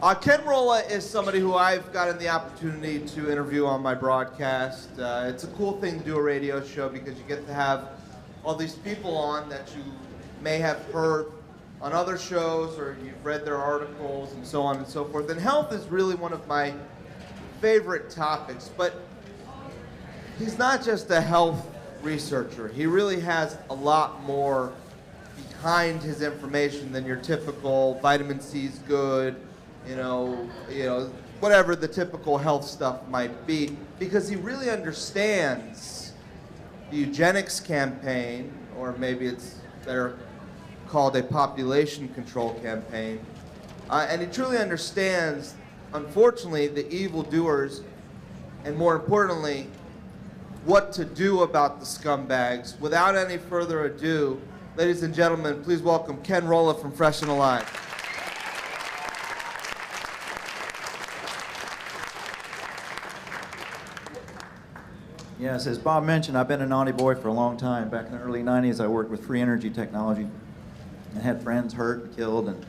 Ken Rolla is somebody who I've gotten the opportunity to interview on my broadcast. It's a cool thing to do a radio show because you get to have all these people on that you may have heard on other shows or you've read their articles and so on and so forth. And health is really one of my favorite topics, but he's not just a health researcher. He really has a lot more behind his information than your typical vitamin C's good, you know, whatever the typical health stuff might be, because he really understands the eugenics campaign, or maybe it's better called a population control campaign, and he truly understands, unfortunately, the evildoers, and more importantly, what to do about the scumbags. Without any further ado, ladies and gentlemen, please welcome Ken Rolla from Fresh and Alive. Yes, as Bob mentioned, I've been a naughty boy for a long time. Back in the early 90s, I worked with free energy technology and had friends hurt and killed. And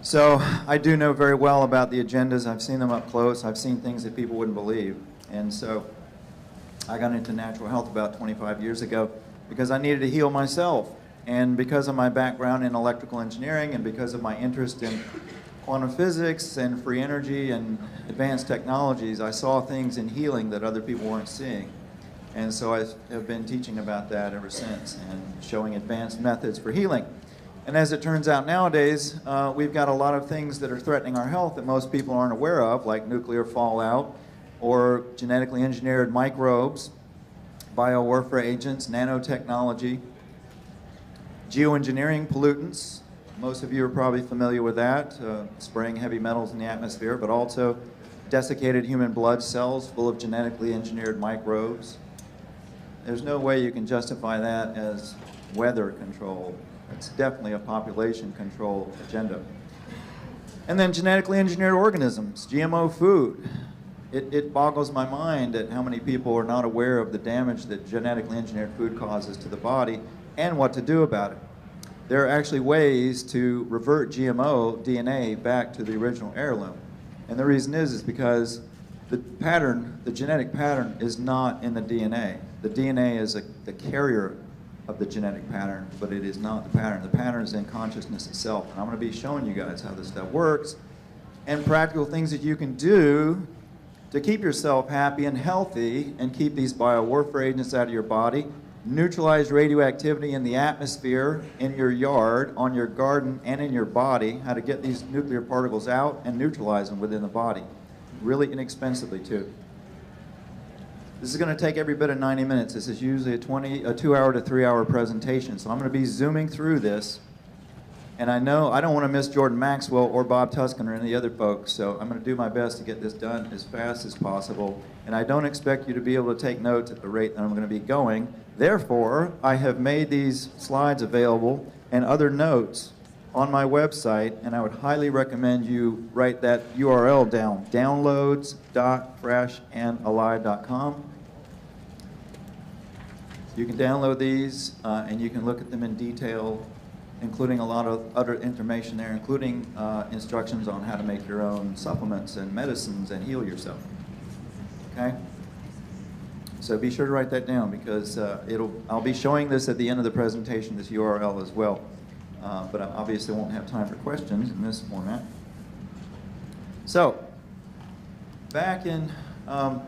so I do know very well about the agendas. I've seen them up close. I've seen things that people wouldn't believe. And so I got into natural health about 25 years ago because I needed to heal myself. And because of my background in electrical engineering and because of my interest in quantum physics and free energy and advanced technologies, I saw things in healing that other people weren't seeing. And so I have been teaching about that ever since and showing advanced methods for healing. And as it turns out nowadays, we've got a lot of things that are threatening our health that most people aren't aware of, like nuclear fallout or genetically engineered microbes, biowarfare agents, nanotechnology, geoengineering pollutants. Most of you are probably familiar with that, spraying heavy metals in the atmosphere, but also desiccated human blood cells full of genetically engineered microbes. There's no way you can justify that as weather control. It's definitely a population control agenda. And then genetically engineered organisms, GMO food. It boggles my mind at how many people are not aware of the damage that genetically engineered food causes to the body and what to do about it. There are actually ways to revert GMO DNA back to the original heirloom. And the reason is because the pattern, the genetic pattern, is not in the DNA. The DNA is the carrier of the genetic pattern, but it is not the pattern. The pattern is in consciousness itself. And I'm going to be showing you guys how this stuff works and practical things that you can do to keep yourself happy and healthy and keep these biowarfare agents out of your body, neutralize radioactivity in the atmosphere, in your yard, on your garden, and in your body, how to get these nuclear particles out and neutralize them within the body. Really inexpensively, too. This is going to take every bit of 90 minutes. This is usually a 2-hour to 3-hour presentation, so I'm going to be zooming through this. And I know I don't want to miss Jordan Maxwell or Bob Tuscan or any of the other folks, so I'm going to do my best to get this done as fast as possible. And I don't expect you to be able to take notes at the rate that I'm going to be going. Therefore, I have made these slides available and other notes on my website, and I would highly recommend you write that URL down, downloads.freshandalive.com. You can download these, and you can look at them in detail, including a lot of other information there, including instructions on how to make your own supplements and medicines and heal yourself. Okay? So be sure to write that down because I'll be showing this at the end of the presentation, this URL as well. But I obviously won't have time for questions in this format. So, back in, now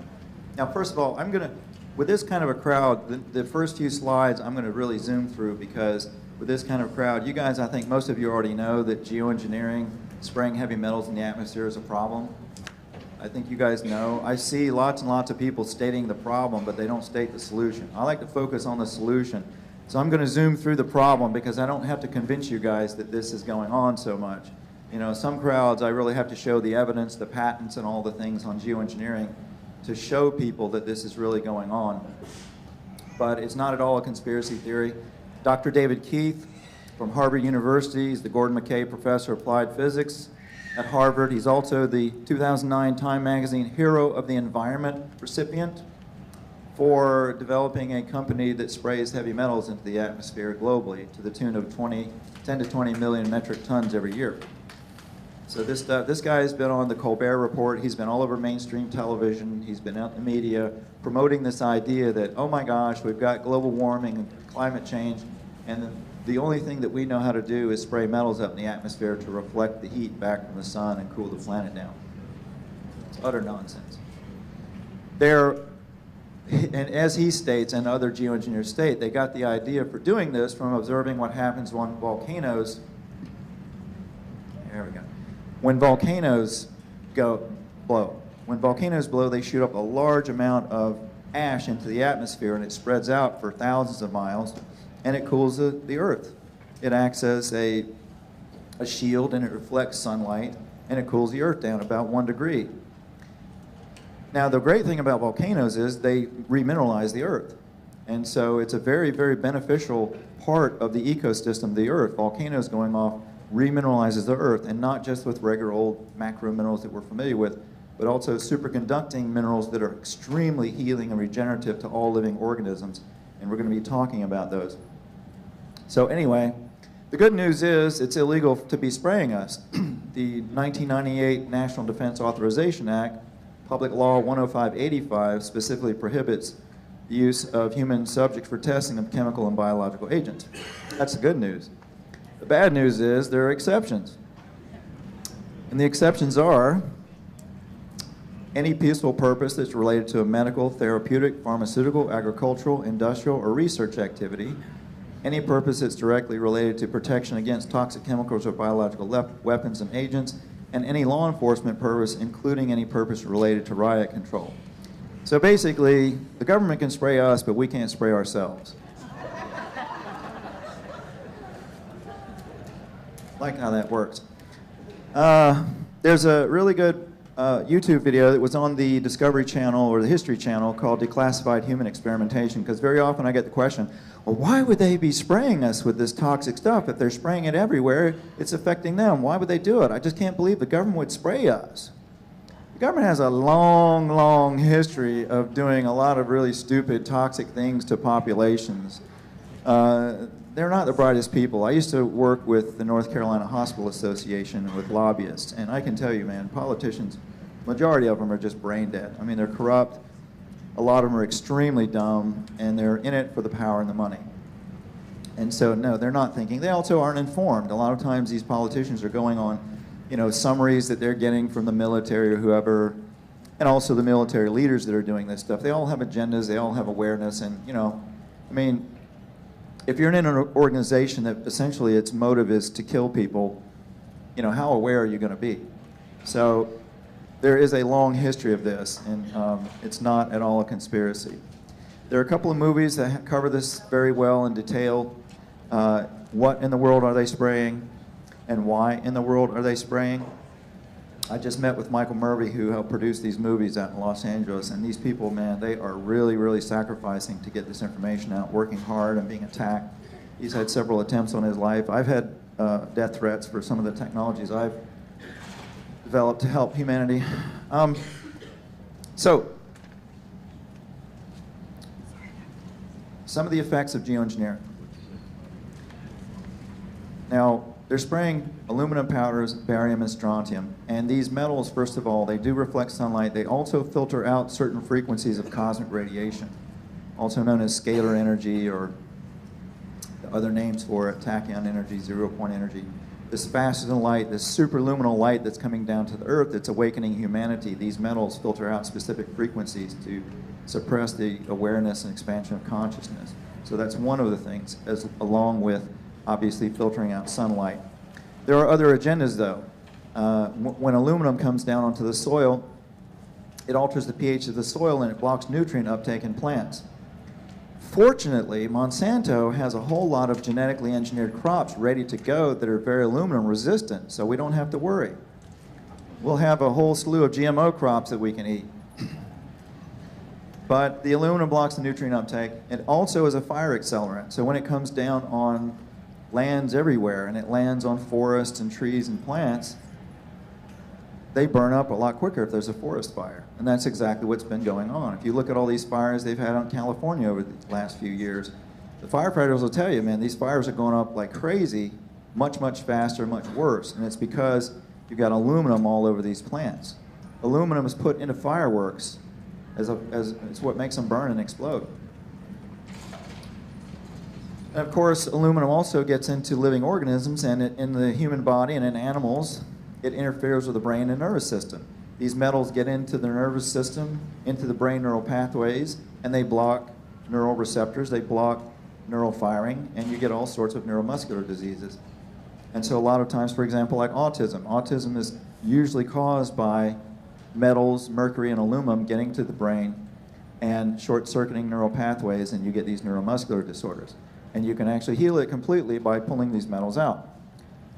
first of all, I'm going to, with this kind of a crowd, the first few slides I'm going to really zoom through because with this kind of crowd, you guys, I think most of you already know that geoengineering, spraying heavy metals in the atmosphere is a problem. I think you guys know. I see lots and lots of people stating the problem, but they don't state the solution. I like to focus on the solution. So I'm going to zoom through the problem because I don't have to convince you guys that this is going on so much. You know, some crowds I really have to show the evidence, the patents, and all the things on geoengineering to show people that this is really going on. But it's not at all a conspiracy theory. Dr. David Keith from Harvard University is the Gordon McKay Professor of Applied Physics at Harvard. He's also the 2009 Time Magazine Hero of the Environment recipient for developing a company that sprays heavy metals into the atmosphere globally to the tune of 10 to 20 million metric tons every year. So this guy has been on the Colbert Report. He's been all over mainstream television. He's been out in the media promoting this idea that, oh my gosh, we've got global warming and climate change, and the only thing that we know how to do is spray metals up in the atmosphere to reflect the heat back from the sun and cool the planet down. It's utter nonsense. And as he states, and other geoengineers state, they got the idea for doing this from observing what happens when volcanoes, there we go, when volcanoes blow. When volcanoes blow, they shoot up a large amount of ash into the atmosphere, and it spreads out for thousands of miles, and it cools the earth. It acts as a shield, and it reflects sunlight, and it cools the earth down about 1 degree. Now, the great thing about volcanoes is they remineralize the earth. And so it's a very, very beneficial part of the ecosystem of the earth. Volcanoes going off remineralizes the earth, and not just with regular old macro minerals that we're familiar with, but also superconducting minerals that are extremely healing and regenerative to all living organisms. And we're going to be talking about those. So anyway, the good news is it's illegal to be spraying us. The 1998 National Defense Authorization Act, Public Law 10585, specifically prohibits the use of human subjects for testing of chemical and biological agents. That's the good news. The bad news is there are exceptions. And the exceptions are any peaceful purpose that's related to a medical, therapeutic, pharmaceutical, agricultural, industrial, or research activity, any purpose that's directly related to protection against toxic chemicals or biological weapons and agents, and any law enforcement purpose, including any purpose related to riot control. So basically, the government can spray us, but we can't spray ourselves. Like how that works. There's a really good YouTube video that was on the Discovery Channel or the History Channel called Declassified Human Experimentation, because very often I get the question, well, why would they be spraying us with this toxic stuff? If they're spraying it everywhere, it's affecting them. Why would they do it? I just can't believe the government would spray us. The government has a long, long history of doing a lot of really stupid, toxic things to populations. They're not the brightest people. I used to work with the North Carolina Hospital Association with lobbyists, and I can tell you, man, politicians, majority of them are just brain dead. I mean, they're corrupt. A lot of them are extremely dumb, and they're in it for the power and the money. And so, no, they're not thinking. They also aren't informed. A lot of times these politicians are going on, you know, summaries that they're getting from the military or whoever, and also the military leaders that are doing this stuff. They all have agendas. They all have awareness. And, you know, I mean, if you're in an organization that essentially its motive is to kill people, you know, how aware are you going to be? So there is a long history of this, and it's not at all a conspiracy. There are a couple of movies that cover this very well in detail. What in the world are they spraying, and why in the world are they spraying? I just met with Michael Murphy, who helped produce these movies out in Los Angeles, and these people, man, they are really, really sacrificing to get this information out, working hard and being attacked. He's had several attempts on his life. I've had death threats for some of the technologies I've developed to help humanity. So, some of the effects of geoengineering. Now, they're spraying aluminum powders, barium, and strontium. And these metals, first of all, they do reflect sunlight. They also filter out certain frequencies of cosmic radiation, also known as scalar energy, or the other names for it, tachyon energy, zero-point energy. This faster than light, this superluminal light that's coming down to the Earth that's awakening humanity, these metals filter out specific frequencies to suppress the awareness and expansion of consciousness. So that's one of the things, along with obviously filtering out sunlight. There are other agendas, though. When aluminum comes down onto the soil, it alters the pH of the soil and it blocks nutrient uptake in plants. Fortunately, Monsanto has a whole lot of genetically engineered crops ready to go that are very aluminum resistant, so we don't have to worry. We'll have a whole slew of GMO crops that we can eat. But the aluminum blocks the nutrient uptake. It also is a fire accelerant, so when it comes down on lands everywhere and it lands on forests and trees and plants, they burn up a lot quicker if there's a forest fire. And that's exactly what's been going on. If you look at all these fires they've had on California over the last few years, the firefighters will tell you, man, these fires are going up like crazy, much, much faster, much worse. And it's because You've got aluminum all over these plants. Aluminum is put into fireworks as it's what makes them burn and explode. And of course, aluminum also gets into living organisms, and in the human body and in animals, it interferes with the brain and nervous system. These metals get into the nervous system, into the brain neural pathways, and they block neural receptors, they block neural firing, and you get all sorts of neuromuscular diseases. And so a lot of times, for example, like autism. Autism is usually caused by metals, mercury and aluminum getting to the brain and short-circuiting neural pathways, and you get these neuromuscular disorders. And you can actually heal it completely by pulling these metals out.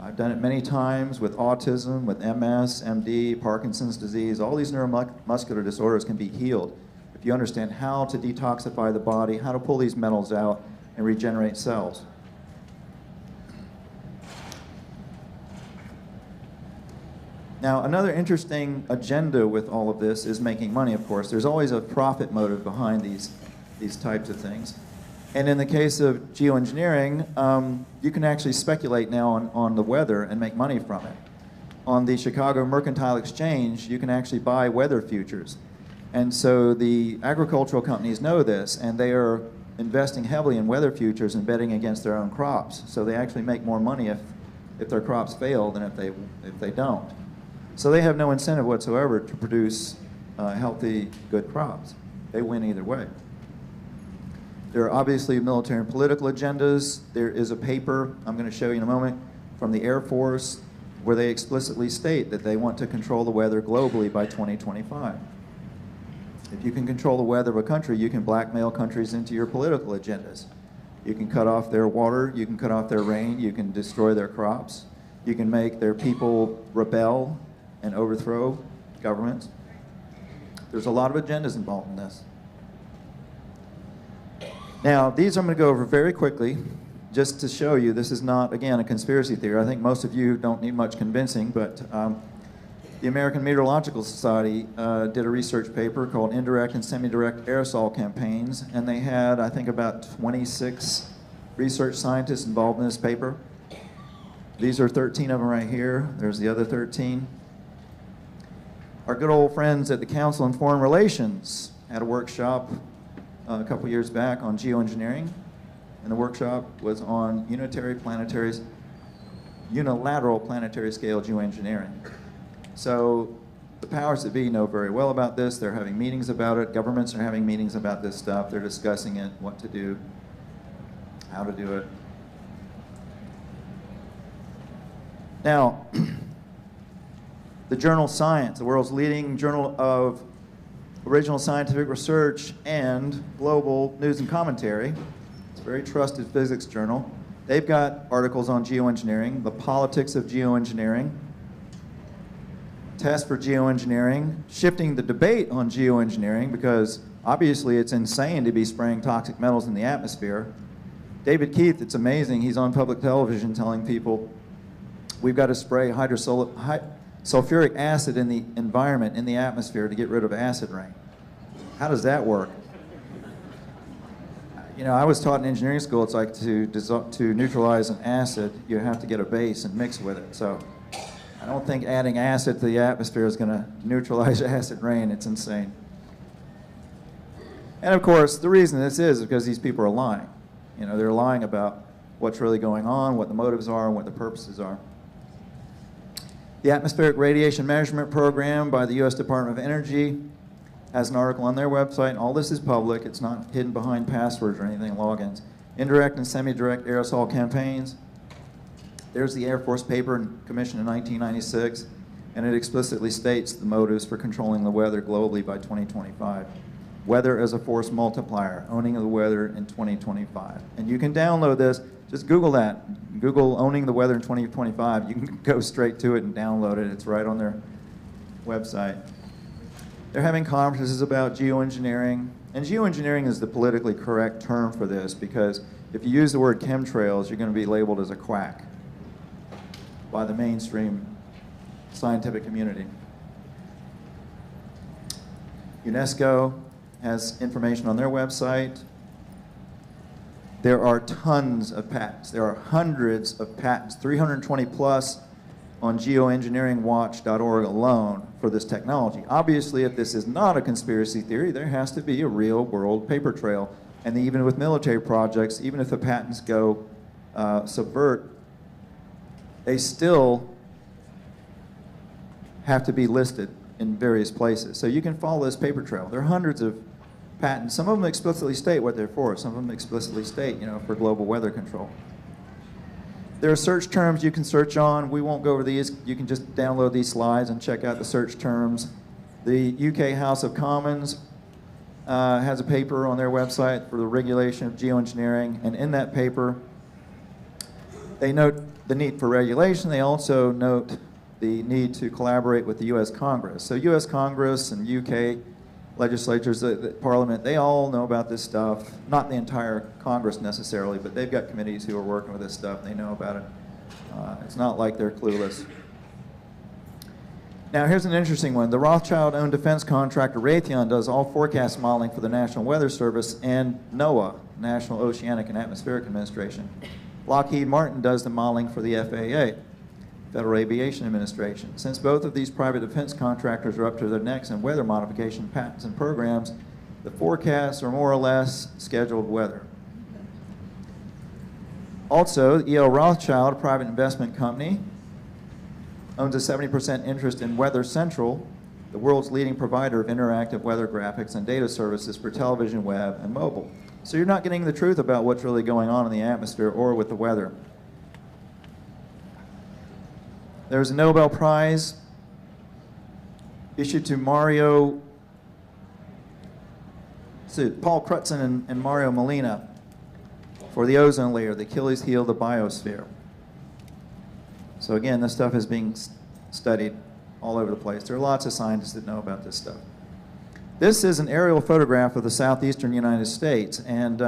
I've done it many times with autism, with MS, MD, Parkinson's disease. All these neuromuscular disorders can be healed if you understand how to detoxify the body, how to pull these metals out and regenerate cells. Now, another interesting agenda with all of this is making money, of course. There's always a profit motive behind these types of things. And in the case of geoengineering, you can actually speculate now on the weather and make money from it. On the Chicago Mercantile Exchange, you can actually buy weather futures. And so the agricultural companies know this, and they are investing heavily in weather futures and betting against their own crops. So they actually make more money if their crops fail than if they don't. So they have no incentive whatsoever to produce healthy, good crops. They win either way. There are obviously military and political agendas. There is a paper I'm going to show you in a moment from the Air Force where they explicitly state that they want to control the weather globally by 2025. If you can control the weather of a country, you can blackmail countries into your political agendas. You can cut off their water, you can cut off their rain, you can destroy their crops, you can make their people rebel and overthrow governments. There's a lot of agendas involved in this. Now, these I'm going to go over very quickly, just to show you this is not, again, a conspiracy theory. I think most of you don't need much convincing, but the American Meteorological Society did a research paper called Indirect and Semi-Direct Aerosol Campaigns, and they had, I think, about 26 research scientists involved in this paper. These are 13 of them right here. There's the other 13. Our good old friends at the Council on Foreign Relations had a workshop a couple years back on geoengineering, and the workshop was on unilateral planetary scale geoengineering. So the powers that be know very well about this. They're having meetings about it. Governments are having meetings about this stuff. They're discussing it, what to do, how to do it. Now, the journal Science, the world's leading journal of original scientific research and global news and commentary. It's a very trusted physics journal. They've got articles on geoengineering, the politics of geoengineering, tests for geoengineering, shifting the debate on geoengineering, because obviously it's insane to be spraying toxic metals in the atmosphere. David Keith, it's amazing, he's on public television telling people we've got to spray sulfuric acid in the environment, in the atmosphere, to get rid of acid rain. How does that work? You know, I was taught in engineering school, it's like to neutralize an acid, you have to get a base and mix with it. So I don't think adding acid to the atmosphere is going to neutralize acid rain. It's insane. And of course, the reason this is because these people are lying. You know, they're lying about what's really going on, what the motives are, and what the purposes are. The Atmospheric Radiation Measurement Program by the U.S. Department of Energy has an article on their website. All this is public. It's not hidden behind passwords or anything, logins. Indirect and semi-direct aerosol campaigns. There's the Air Force paper commissioned in 1996, and it explicitly states the motives for controlling the weather globally by 2025. Weather as a force multiplier, owning the weather in 2025. And you can download this. Just Google that. Google owning the weather in 2025. You can go straight to it and download it. It's right on their website. They're having conferences about geoengineering. And geoengineering is the politically correct term for this, because if you use the word chemtrails, you're going to be labeled as a quack by the mainstream scientific community. UNESCO has information on their website. There are tons of patents. There are hundreds of patents, 320 plus on geoengineeringwatch.org alone for this technology. Obviously, if this is not a conspiracy theory, there has to be a real-world paper trail. And even with military projects, even if the patents go subvert, they still have to be listed in various places. So you can follow this paper trail. There are hundreds of patents. Some of them explicitly state what they're for. Some of them explicitly state, for global weather control. There are search terms you can search on. We won't go over these. You can just download these slides and check out the search terms. The UK House of Commons has a paper on their website for the regulation of geoengineering, and in that paper, they note the need for regulation. They also note the need to collaborate with the U.S. Congress. So U.S. Congress and UK legislatures, the Parliament, they all know about this stuff. Not the entire Congress necessarily, but they've got committees who are working with this stuff. They know about it. It's not like they're clueless. Now, here's an interesting one. The Rothschild-owned defense contractor Raytheon does all forecast modeling for the National Weather Service and NOAA, National Oceanic and Atmospheric Administration. Lockheed Martin does the modeling for the FAA, Federal Aviation Administration. Since both of these private defense contractors are up to their necks in weather modification patents and programs, the forecasts are more or less scheduled weather. Also, E.L. Rothschild, a private investment company, owns a 70% interest in Weather Central, the world's leading provider of interactive weather graphics and data services for television, web, and mobile. So you're not getting the truth about what's really going on in the atmosphere or with the weather. There's a Nobel Prize issued to Paul Crutzen and Mario Molina for the ozone layer, the Achilles heel of the biosphere. So again, this stuff is being studied all over the place. There are lots of scientists that know about this stuff. This is an aerial photograph of the southeastern United States, and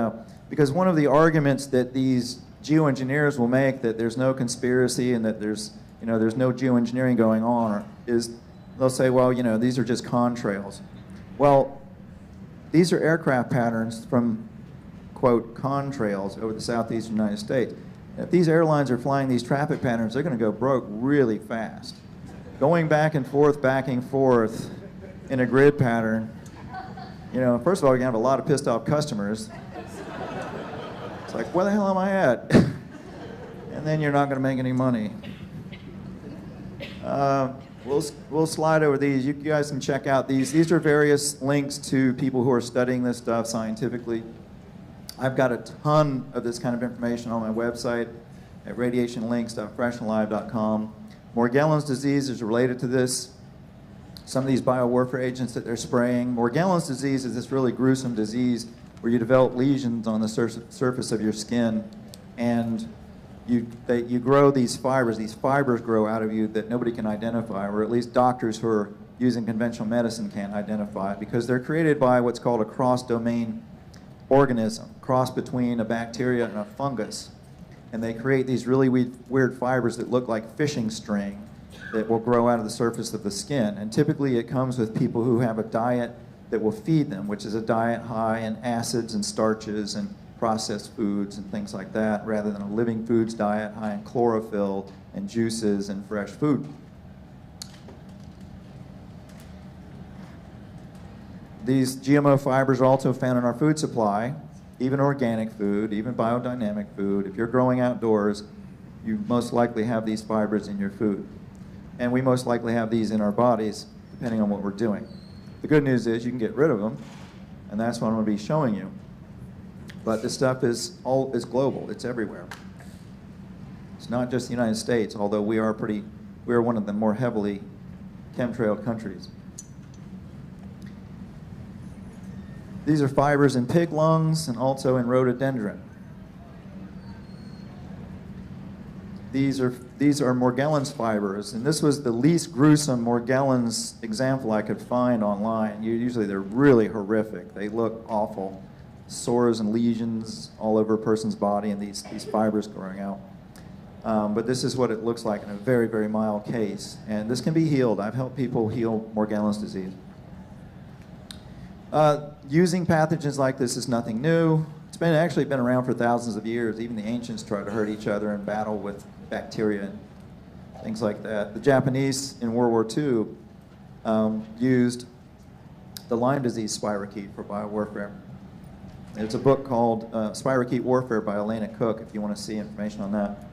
because one of the arguments that these geoengineers will make that there's no conspiracy and that there's no geoengineering going on is they'll say, well, these are just contrails. Well, these are aircraft patterns from, quote, contrails over the southeastern United States. If these airlines are flying these traffic patterns, they're going to go broke really fast. Going back and forth in a grid pattern, first of all, you're going to have a lot of pissed off customers. It's like, where the hell am I at? And then you're not going to make any money. We'll slide over these. You guys can check out these. These are various links to people who are studying this stuff scientifically. I've got a ton of this kind of information on my website at radiationlinks.freshandlive.com. Morgellons disease is related to this. Some of these biowarfare agents that they're spraying. Morgellons disease is this really gruesome disease where you develop lesions on the surface of your skin, and you grow these fibers. These fibers grow out of you that nobody can identify, or at least doctors who are using conventional medicine can't identify, because they're created by what's called a cross-domain organism, cross between a bacteria and a fungus. And they create these really weird fibers that look like fishing string that will grow out of the surface of the skin. And typically it comes with people who have a diet that will feed them, which is a diet high in acids and starches and processed foods and things like that, rather than a living foods diet high in chlorophyll and juices and fresh food. These GMO fibers are also found in our food supply, even organic food, even biodynamic food. If you're growing outdoors, you most likely have these fibers in your food. And we most likely have these in our bodies, depending on what we're doing. The good news is you can get rid of them, and that's what I'm going to be showing you. But this stuff is global. It's everywhere. It's not just the United States, although we are one of the more heavily chemtrailed countries. These are fibers in pig lungs and also in rhododendron. These are Morgellons fibers, and this was the least gruesome Morgellons example I could find online. Usually they're really horrific. They look awful. Sores and lesions all over a person's body and these fibers growing out. But this is what it looks like in a very, very mild case. And this can be healed. I've helped people heal Morgellons disease. Using pathogens like this is nothing new. It's actually been around for thousands of years. Even the ancients tried to hurt each other and battle with bacteria things like that. The Japanese in World War II used the Lyme disease spirochete for biowarfare. There's a book called Spirochete Warfare by Elena Cook if you want to see information on that.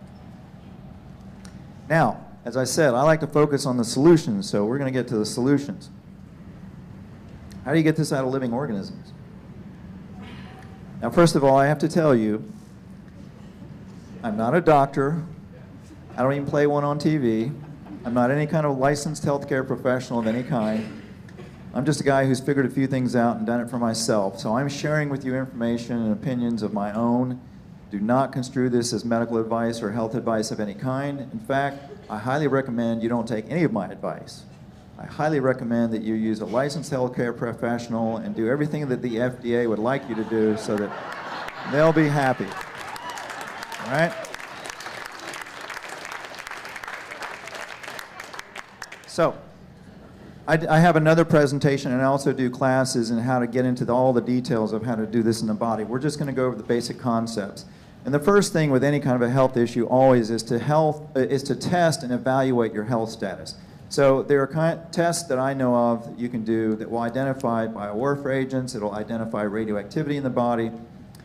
Now, as I said, I like to focus on the solutions, so we're going to get to the solutions. How do you get this out of living organisms? Now, first of all, I have to tell you, I'm not a doctor. I don't even play one on TV. I'm not any kind of licensed healthcare professional of any kind. I'm just a guy who's figured a few things out and done it for myself. So I'm sharing with you information and opinions of my own. Do not construe this as medical advice or health advice of any kind. In fact, I highly recommend you don't take any of my advice. I highly recommend that you use a licensed healthcare professional and do everything that the FDA would like you to do so that they'll be happy. All right? So, I have another presentation, and I also do classes in how to get into all the details of how to do this in the body. We're just going to go over the basic concepts. And the first thing with any kind of a health issue always is to test and evaluate your health status. So there are tests that I know of that you can do that will identify biowarfare agents, it will identify radioactivity in the body,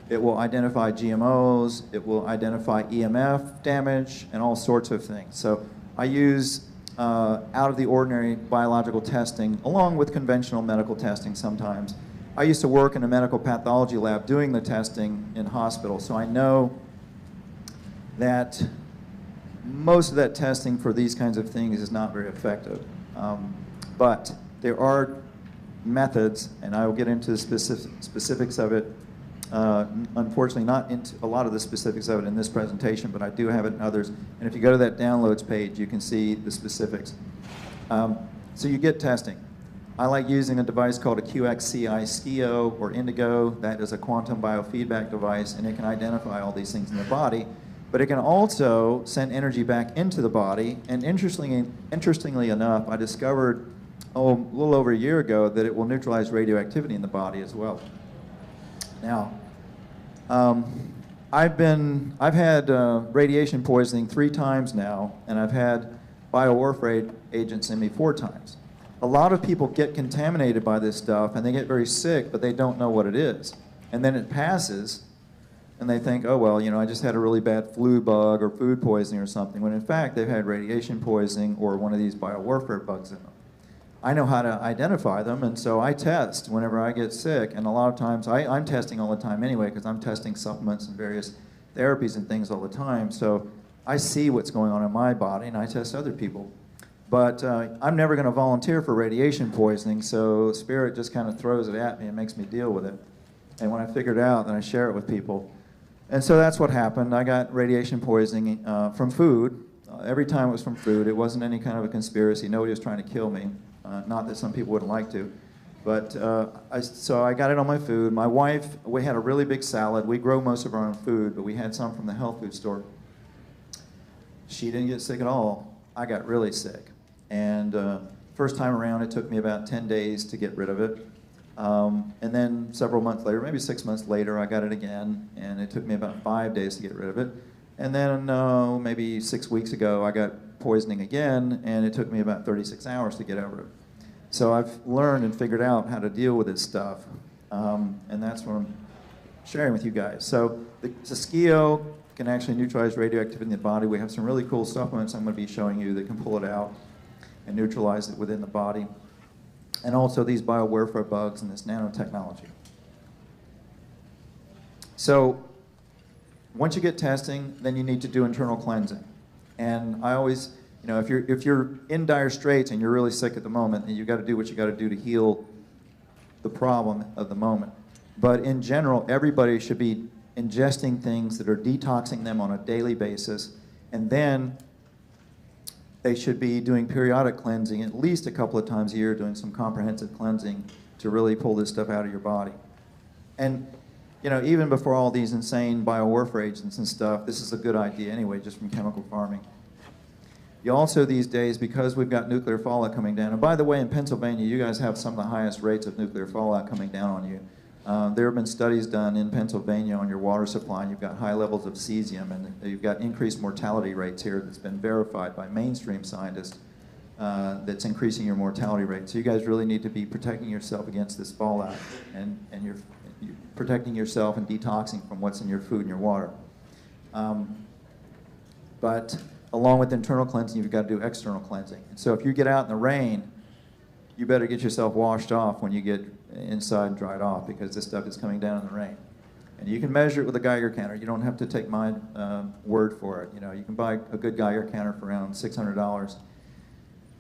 it will identify GMOs, it will identify EMF damage, and all sorts of things. So I use out of the ordinary biological testing along with conventional medical testing sometimes. I used to work in a medical pathology lab doing the testing in hospitals, so I know that most of that testing for these kinds of things is not very effective. But there are methods, and I will get into the specifics of it. Unfortunately, not into a lot of the specifics of it in this presentation, but I do have it in others. And if you go to that downloads page, you can see the specifics. So you get testing. I like using a device called a QXCI SCIO or Indigo. That is a quantum biofeedback device, and it can identify all these things in the body. But it can also send energy back into the body. And interestingly enough, I discovered a little over a year ago that it will neutralize radioactivity in the body as well. Now, I've had radiation poisoning 3 times now, and I've had biowarfare agents in me 4 times. A lot of people get contaminated by this stuff, and they get very sick, but they don't know what it is. And then it passes, and they think, oh, well, you know, I just had a really bad flu bug or food poisoning or something, when in fact they've had radiation poisoning or one of these biowarfare bugs in them. I know how to identify them, and so I test whenever I get sick, and a lot of times I'm testing all the time anyway because I'm testing supplements and various therapies and things all the time, so I see what's going on in my body, and I test other people. But I'm never going to volunteer for radiation poisoning, so Spirit just kind of throws it at me and makes me deal with it. And when I figure it out, then I share it with people. And so that's what happened. I got radiation poisoning from food. Every time it was from food. It wasn't any kind of a conspiracy. Nobody was trying to kill me. Not that some people wouldn't like to. But so I got it on my food. My wife, we had a really big salad. We grow most of our own food, but we had some from the health food store. She didn't get sick at all. I got really sick. And first time around, it took me about 10 days to get rid of it. And then several months later, maybe 6 months later, I got it again, and it took me about 5 days to get rid of it. And then maybe 6 weeks ago, I got poisoning again, and it took me about 36 hours to get over it. So I've learned and figured out how to deal with this stuff, and that's what I'm sharing with you guys. So the SCIO can actually neutralize radioactivity in the body. We have some really cool supplements I'm going to be showing you that can pull it out and neutralize it within the body. And also these biowarfare bugs and this nanotechnology. So once you get testing, then you need to do internal cleansing. And I always, you know, if you're in dire straits and you're really sick at the moment, then you've got to do what you got to do to heal the problem of the moment. But in general, everybody should be ingesting things that are detoxing them on a daily basis, and then they should be doing periodic cleansing at least a couple of times a year, doing some comprehensive cleansing to really pull this stuff out of your body. And you know, even before all these insane biowarfare agents and stuff, this is a good idea anyway, just from chemical farming. You also these days, because we've got nuclear fallout coming down, and by the way, in Pennsylvania, you guys have some of the highest rates of nuclear fallout coming down on you. There have been studies done in Pennsylvania on your water supply, and you've got high levels of cesium, and you've got increased mortality rates here that's been verified by mainstream scientists that's increasing your mortality rate. So you guys really need to be protecting yourself against this fallout, and you're protecting yourself and detoxing from what's in your food and your water. But along with internal cleansing, you've got to do external cleansing. And so if you get out in the rain, you better get yourself washed off when you get inside and dried off, because this stuff is coming down in the rain. And you can measure it with a Geiger counter. You don't have to take my word for it. You know, you can buy a good Geiger counter for around $600,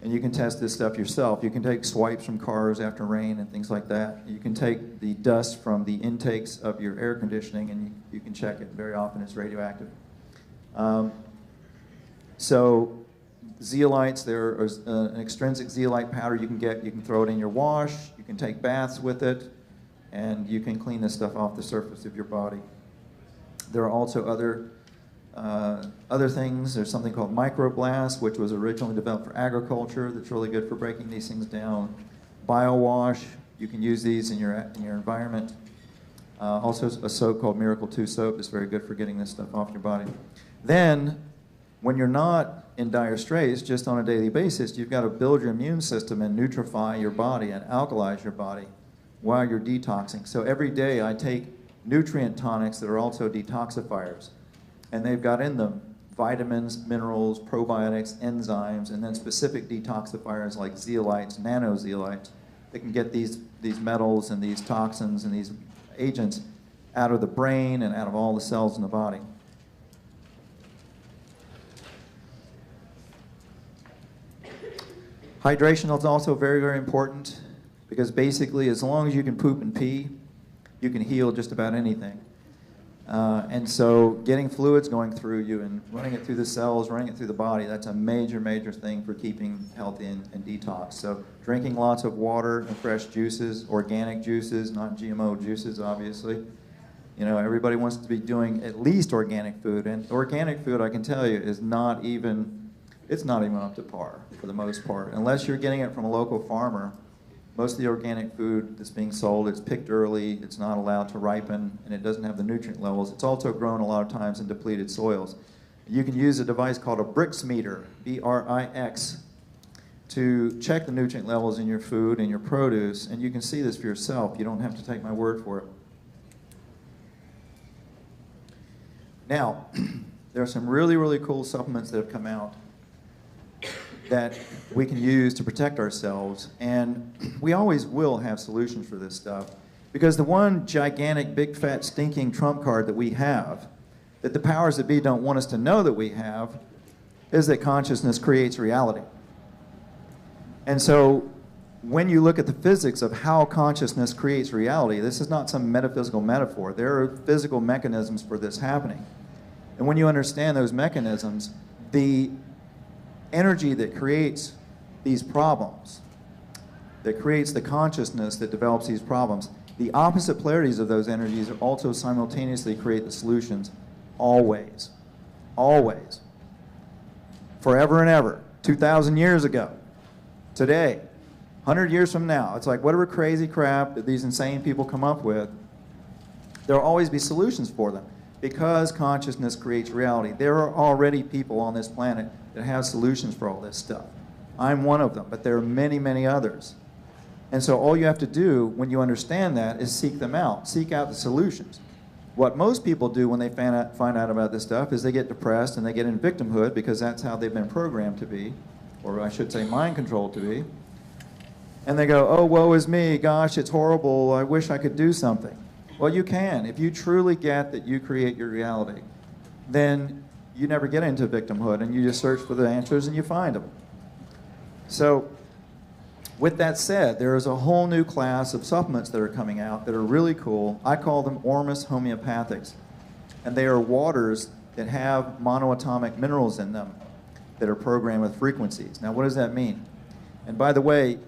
and you can test this stuff yourself. You can take swipes from cars after rain and things like that. You can take the dust from the intakes of your air conditioning, and you can check it. Very often it's radioactive. So zeolites, there is an extrinsic zeolite powder you can get. You can throw it in your wash. You can take baths with it, and you can clean this stuff off the surface of your body. There are also other things. There's something called microblast, which was originally developed for agriculture. That's really good for breaking these things down. Biowash, you can use these in your environment. Also, a soap called Miracle 2 soap is very good for getting this stuff off your body. Then, when you're not in dire straits, just on a daily basis, you've got to build your immune system and nutrify your body and alkalize your body while you're detoxing. So every day I take nutrient tonics that are also detoxifiers. And they've got in them vitamins, minerals, probiotics, enzymes, and then specific detoxifiers like zeolites, nanozeolites, that can get these metals and these toxins and these agents out of the brain and out of all the cells in the body. Hydration is also very, very important, because basically as long as you can poop and pee, you can heal just about anything. And so getting fluids going through you and running it through the cells, running it through the body, that's a major, major thing for keeping healthy and detox. So drinking lots of water and fresh juices, organic juices, not GMO juices, obviously. You know, everybody wants to be doing at least organic food, and organic food, I can tell you, is not even up to par for the most part. Unless you're getting it from a local farmer, most of the organic food that's being sold, it's picked early, it's not allowed to ripen, and it doesn't have the nutrient levels. It's also grown a lot of times in depleted soils. You can use a device called a Brix meter, B-R-I-X, to check the nutrient levels in your food and your produce, and you can see this for yourself. You don't have to take my word for it. Now, there are some really, really cool supplements that have come out that we can use to protect ourselves, and we always will have solutions for this stuff, because the one gigantic, big, fat, stinking trump card that we have, that the powers that be don't want us to know that we have, is that consciousness creates reality. And so when you look at the physics of how consciousness creates reality, this is not some metaphysical metaphor. There are physical mechanisms for this happening. And when you understand those mechanisms, the energy that creates these problems, that creates the consciousness that develops these problems, the opposite polarities of those energies also simultaneously create the solutions, always. Always. Forever and ever. 2,000 years ago. Today. 100 years from now. It's like whatever crazy crap that these insane people come up with, there will always be solutions for them, because consciousness creates reality. There are already people on this planet that have solutions for all this stuff. I'm one of them, but there are many, many others. And so all you have to do when you understand that is seek them out. Seek out the solutions. What most people do when they find out about this stuff is they get depressed and they get in victimhood, because that's how they've been programmed to be, or I should say mind controlled to be. And they go, oh, woe is me, gosh, it's horrible, I wish I could do something. Well, you can. If you truly get that you create your reality, then you never get into victimhood, and you just search for the answers and you find them. So with that said, there is a whole new class of supplements that are coming out that are really cool. I call them Ormus homeopathics, and they are waters that have monoatomic minerals in them that are programmed with frequencies. Now, what does that mean? And by the way,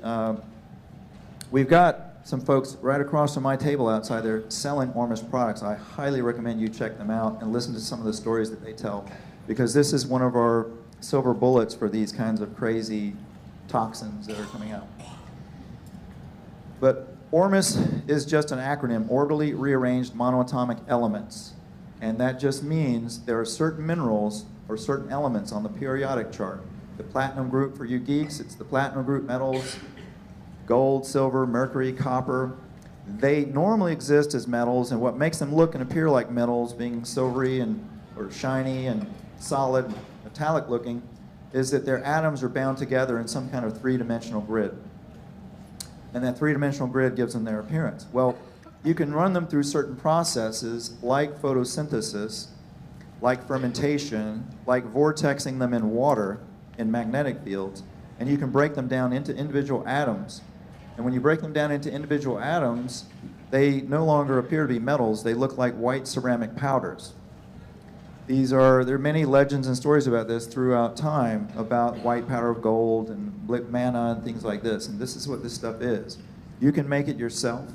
we've got some folks right across from my table outside there selling Ormus products. I highly recommend you check them out and listen to some of the stories that they tell, because this is one of our silver bullets for these kinds of crazy toxins that are coming out. But ORMUS is just an acronym, orbitally rearranged monoatomic elements. And that just means there are certain minerals or certain elements on the periodic chart. The platinum group, for you geeks, it's the platinum group metals, gold, silver, mercury, copper. They normally exist as metals, and what makes them look and appear like metals, being silvery and or shiny and solid, metallic looking, is that their atoms are bound together in some kind of three-dimensional grid. And that three-dimensional grid gives them their appearance. Well, you can run them through certain processes like photosynthesis, like fermentation, like vortexing them in water in magnetic fields, and you can break them down into individual atoms. And when you break them down into individual atoms, they no longer appear to be metals. They look like white ceramic powders. There are many legends and stories about this throughout time, about white powder of gold and manna and things like this. And this is what this stuff is. You can make it yourself.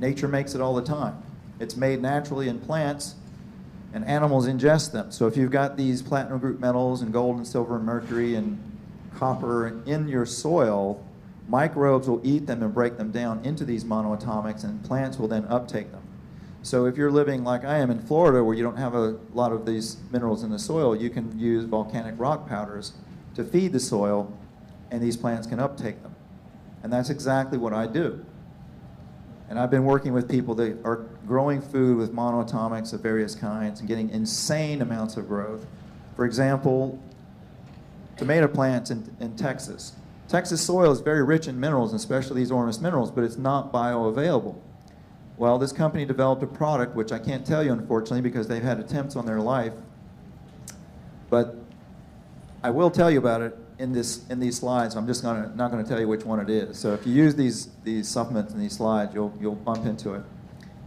Nature makes it all the time. It's made naturally in plants, and animals ingest them. So if you've got these platinum group metals and gold and silver and mercury and copper in your soil, microbes will eat them and break them down into these monoatomics, and plants will then uptake them. So if you're living like I am in Florida, where you don't have a lot of these minerals in the soil, you can use volcanic rock powders to feed the soil, and these plants can uptake them. And that's exactly what I do. And I've been working with people that are growing food with monoatomics of various kinds and getting insane amounts of growth. For example, tomato plants in Texas. Texas soil is very rich in minerals, especially these ORMUS minerals, but it's not bioavailable. Well, this company developed a product, which I can't tell you, unfortunately, because they've had attempts on their life. But I will tell you about it in these slides. I'm just not going to tell you which one it is. So if you use these supplements in these slides, you'll bump into it.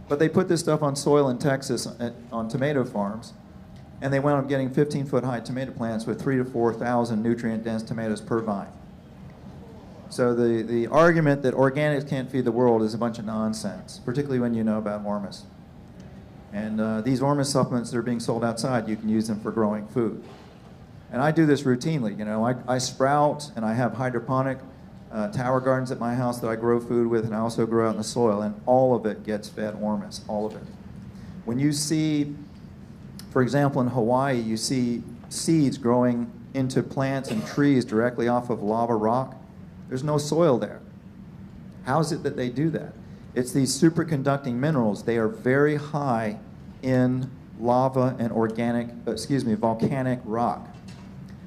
But they put this stuff on soil in Texas on tomato farms, and they wound up getting 15-foot high tomato plants with 3,000 to 4,000 nutrient-dense tomatoes per vine. So the argument that organics can't feed the world is a bunch of nonsense, particularly when you know about ORMUS. And these ORMUS supplements that are being sold outside, you can use them for growing food. And I do this routinely. You know, I sprout, and I have hydroponic tower gardens at my house that I grow food with, and I also grow out in the soil, and all of it gets fed ORMUS, all of it. When you see, for example, in Hawaii, you see seeds growing into plants and trees directly off of lava rock. There's no soil there. How is it that they do that? It's these superconducting minerals. They are very high in lava and volcanic rock.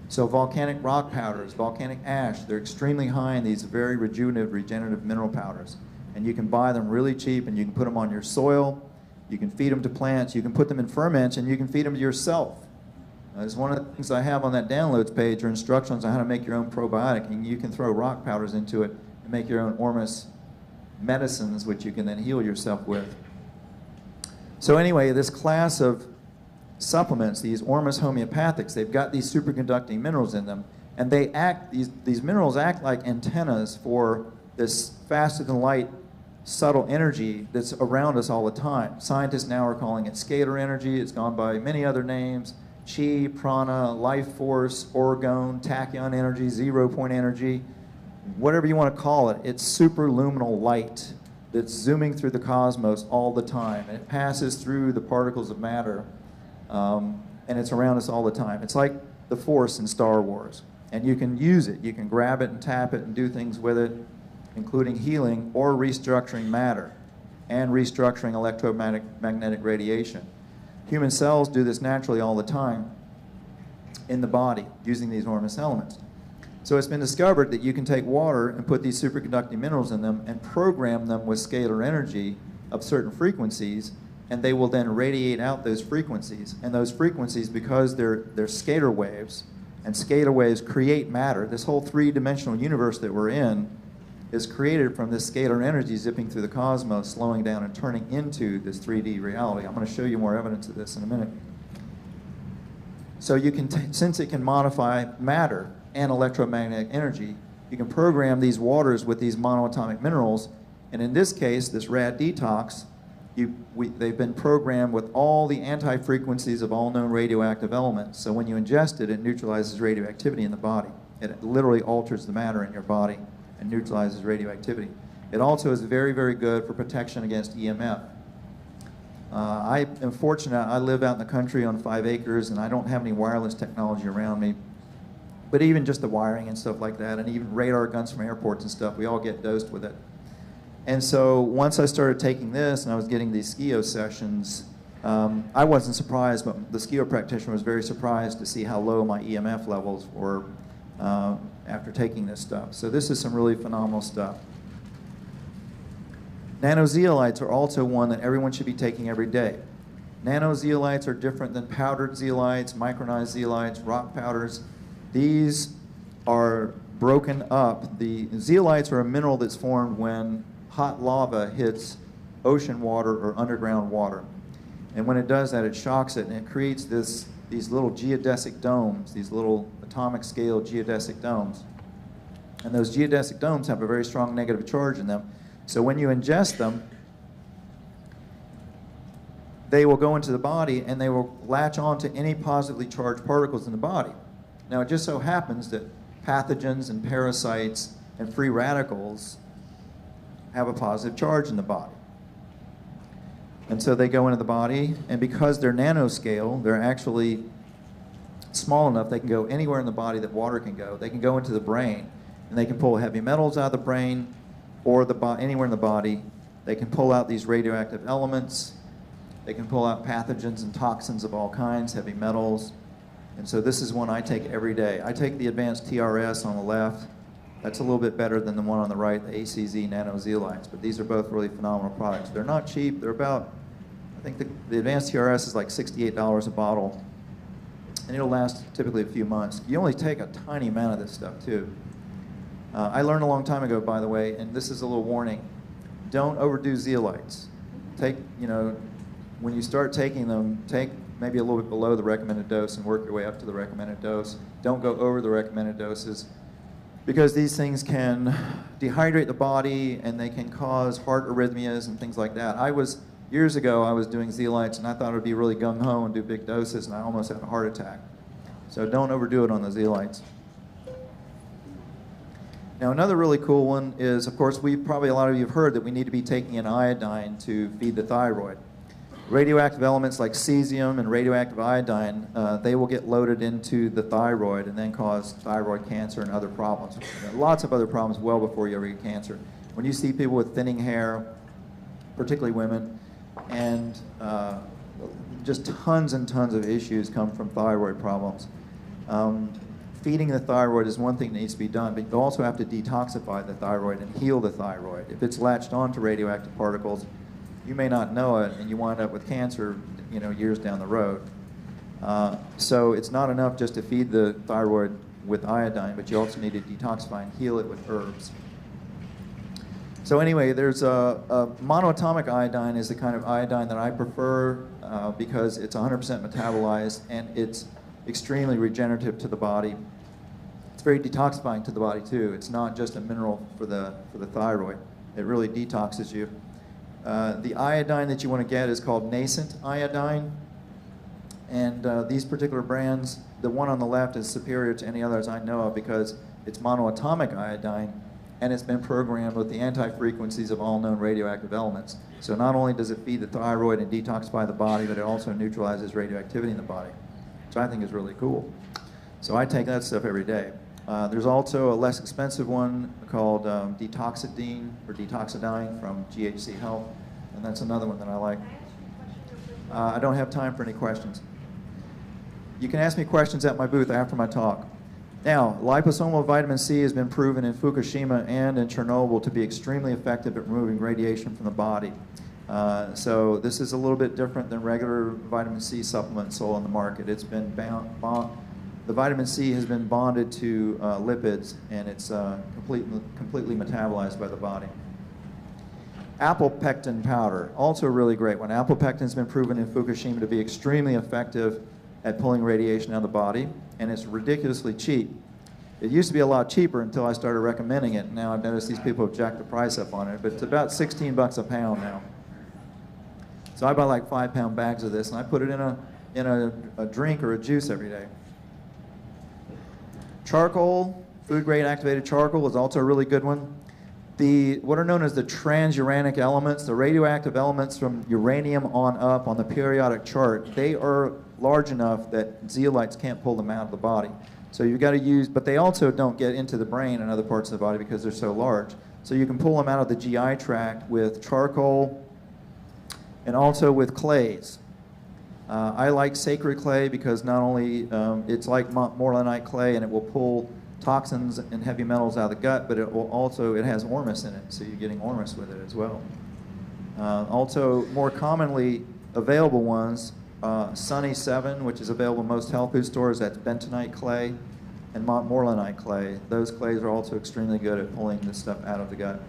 So volcanic rock powders, volcanic ash, they're extremely high in these very regenerative mineral powders. And you can buy them really cheap, and you can put them on your soil. You can feed them to plants. You can put them in ferments, and you can feed them to yourself. It's one of the things I have on that downloads page are instructions on how to make your own probiotic, and you can throw rock powders into it and make your own ORMUS medicines, which you can then heal yourself with. So anyway, this class of supplements, these ORMUS homeopathics, they've got these superconducting minerals in them, and these minerals act like antennas for this faster-than-light subtle energy that's around us all the time. Scientists now are calling it scalar energy. It's gone by many other names. Chi, prana, life force, orgone, tachyon energy, 0-point energy, whatever you want to call it. It's superluminal light that's zooming through the cosmos all the time. And it passes through the particles of matter, and it's around us all the time. It's like the Force in Star Wars. And you can use it. You can grab it and tap it and do things with it, including healing or restructuring matter and restructuring electromagnetic radiation. Human cells do this naturally all the time in the body using these ORMUS elements. So it's been discovered that you can take water and put these superconducting minerals in them and program them with scalar energy of certain frequencies, and they will then radiate out those frequencies. And those frequencies, because they're scalar waves, and scalar waves create matter, this whole three-dimensional universe that we're in is created from this scalar energy zipping through the cosmos, slowing down and turning into this 3D reality. I'm going to show you more evidence of this in a minute. So you can, since it can modify matter and electromagnetic energy, you can program these waters with these monoatomic minerals. And in this case, this rad detox, they've been programmed with all the anti-frequencies of all known radioactive elements. So when you ingest it, it neutralizes radioactivity in the body. It literally alters the matter in your body and neutralizes radioactivity. It also is very, very good for protection against EMF. I am fortunate, I live out in the country on 5 acres and I don't have any wireless technology around me. But even just the wiring and stuff like that, and even radar guns from airports and stuff, we all get dosed with it. And so once I started taking this and I was getting these skio sessions, I wasn't surprised, but the skio practitioner was very surprised to see how low my EMF levels were after taking this stuff. So this is some really phenomenal stuff. Nanozeolites are also one that everyone should be taking every day. Nanozeolites are different than powdered zeolites, micronized zeolites, rock powders. These are broken up. The zeolites are a mineral that's formed when hot lava hits ocean water or underground water. And when it does that, it shocks it, and it creates these little geodesic domes, these little atomic scale geodesic domes. And those geodesic domes have a very strong negative charge in them. So when you ingest them, they will go into the body and they will latch on to any positively charged particles in the body. Now, it just so happens that pathogens and parasites and free radicals have a positive charge in the body. And so they go into the body, and because they're nanoscale, they're actually small enough they can go anywhere in the body that water can go. They can go into the brain, and they can pull heavy metals out of the brain or anywhere in the body. They can pull out these radioactive elements. They can pull out pathogens and toxins of all kinds, heavy metals. And so this is one I take every day. I take the advanced TRS on the left. That's a little bit better than the one on the right, the ACZ nanozeolites. But these are both really phenomenal products. They're not cheap. They're about, I think the advanced TRS is like $68 a bottle. And it'll last typically a few months. You only take a tiny amount of this stuff too. I learned a long time ago, by the way, and this is a little warning, don't overdo zeolites. Take, when you start taking them, take maybe a little bit below the recommended dose and work your way up to the recommended dose. Don't go over the recommended doses, because these things can dehydrate the body and they can cause heart arrhythmias and things like that. Years ago, I was doing zeolites and I thought it would be really gung-ho and do big doses, and I almost had a heart attack. So don't overdo it on the zeolites. Now, another really cool one is, of course, probably a lot of you have heard that we need to be taking an iodine to feed the thyroid. Radioactive elements like cesium and radioactive iodine, they will get loaded into the thyroid and then cause thyroid cancer and other problems. Lots of other problems well before you ever get cancer. When you see people with thinning hair, particularly women, and just tons and tons of issues come from thyroid problems. Feeding the thyroid is one thing that needs to be done, but you also have to detoxify the thyroid and heal the thyroid. If it's latched on to radioactive particles, you may not know it, and you wind up with cancer, years down the road. So it's not enough just to feed the thyroid with iodine, but you also need to detoxify and heal it with herbs. So anyway, there's a monoatomic iodine is the kind of iodine that I prefer because it's 100% metabolized and it's extremely regenerative to the body. It's very detoxifying to the body too. It's not just a mineral for the thyroid. It really detoxes you. The iodine that you want to get is called nascent iodine, and these particular brands, the one on the left is superior to any others I know of because it's monoatomic iodine, and it's been programmed with the anti-frequencies of all known radioactive elements. So not only does it feed the thyroid and detoxify the body, but it also neutralizes radioactivity in the body, which I think is really cool. So I take that stuff every day. There's also a less expensive one called Detoxidine or Detoxidine from GHC Health, and that's another one that I like. I don't have time for any questions. You can ask me questions at my booth after my talk. Now, liposomal vitamin C has been proven in Fukushima and in Chernobyl to be extremely effective at removing radiation from the body. So this is a little bit different than regular vitamin C supplements sold on the market. It's been the vitamin C has been bonded to lipids, and it's completely metabolized by the body. Apple pectin powder, also a really great one. Apple pectin has been proven in Fukushima to be extremely effective at pulling radiation out of the body, and it's ridiculously cheap. It used to be a lot cheaper until I started recommending it. Now I've noticed these people have jacked the price up on it, but it's about 16 bucks a pound now. So I buy like 5-pound bags of this, and I put it in a drink or a juice every day. Charcoal, food-grade activated charcoal is also a really good one. what are known as the transuranic elements, the radioactive elements from uranium on up on the periodic chart, they are large enough that zeolites can't pull them out of the body. So you've got to use, but they also don't get into the brain and other parts of the body because they're so large. So you can pull them out of the GI tract with charcoal and also with clays. I like sacred clay because not only it's like morlanite clay and it will pull toxins and heavy metals out of the gut, but it has ormus in it, so you're getting ormus with it as well. Also, more commonly available ones, Sunny 7, which is available in most health food stores, that's bentonite clay, and morlanite clay. Those clays are also extremely good at pulling this stuff out of the gut.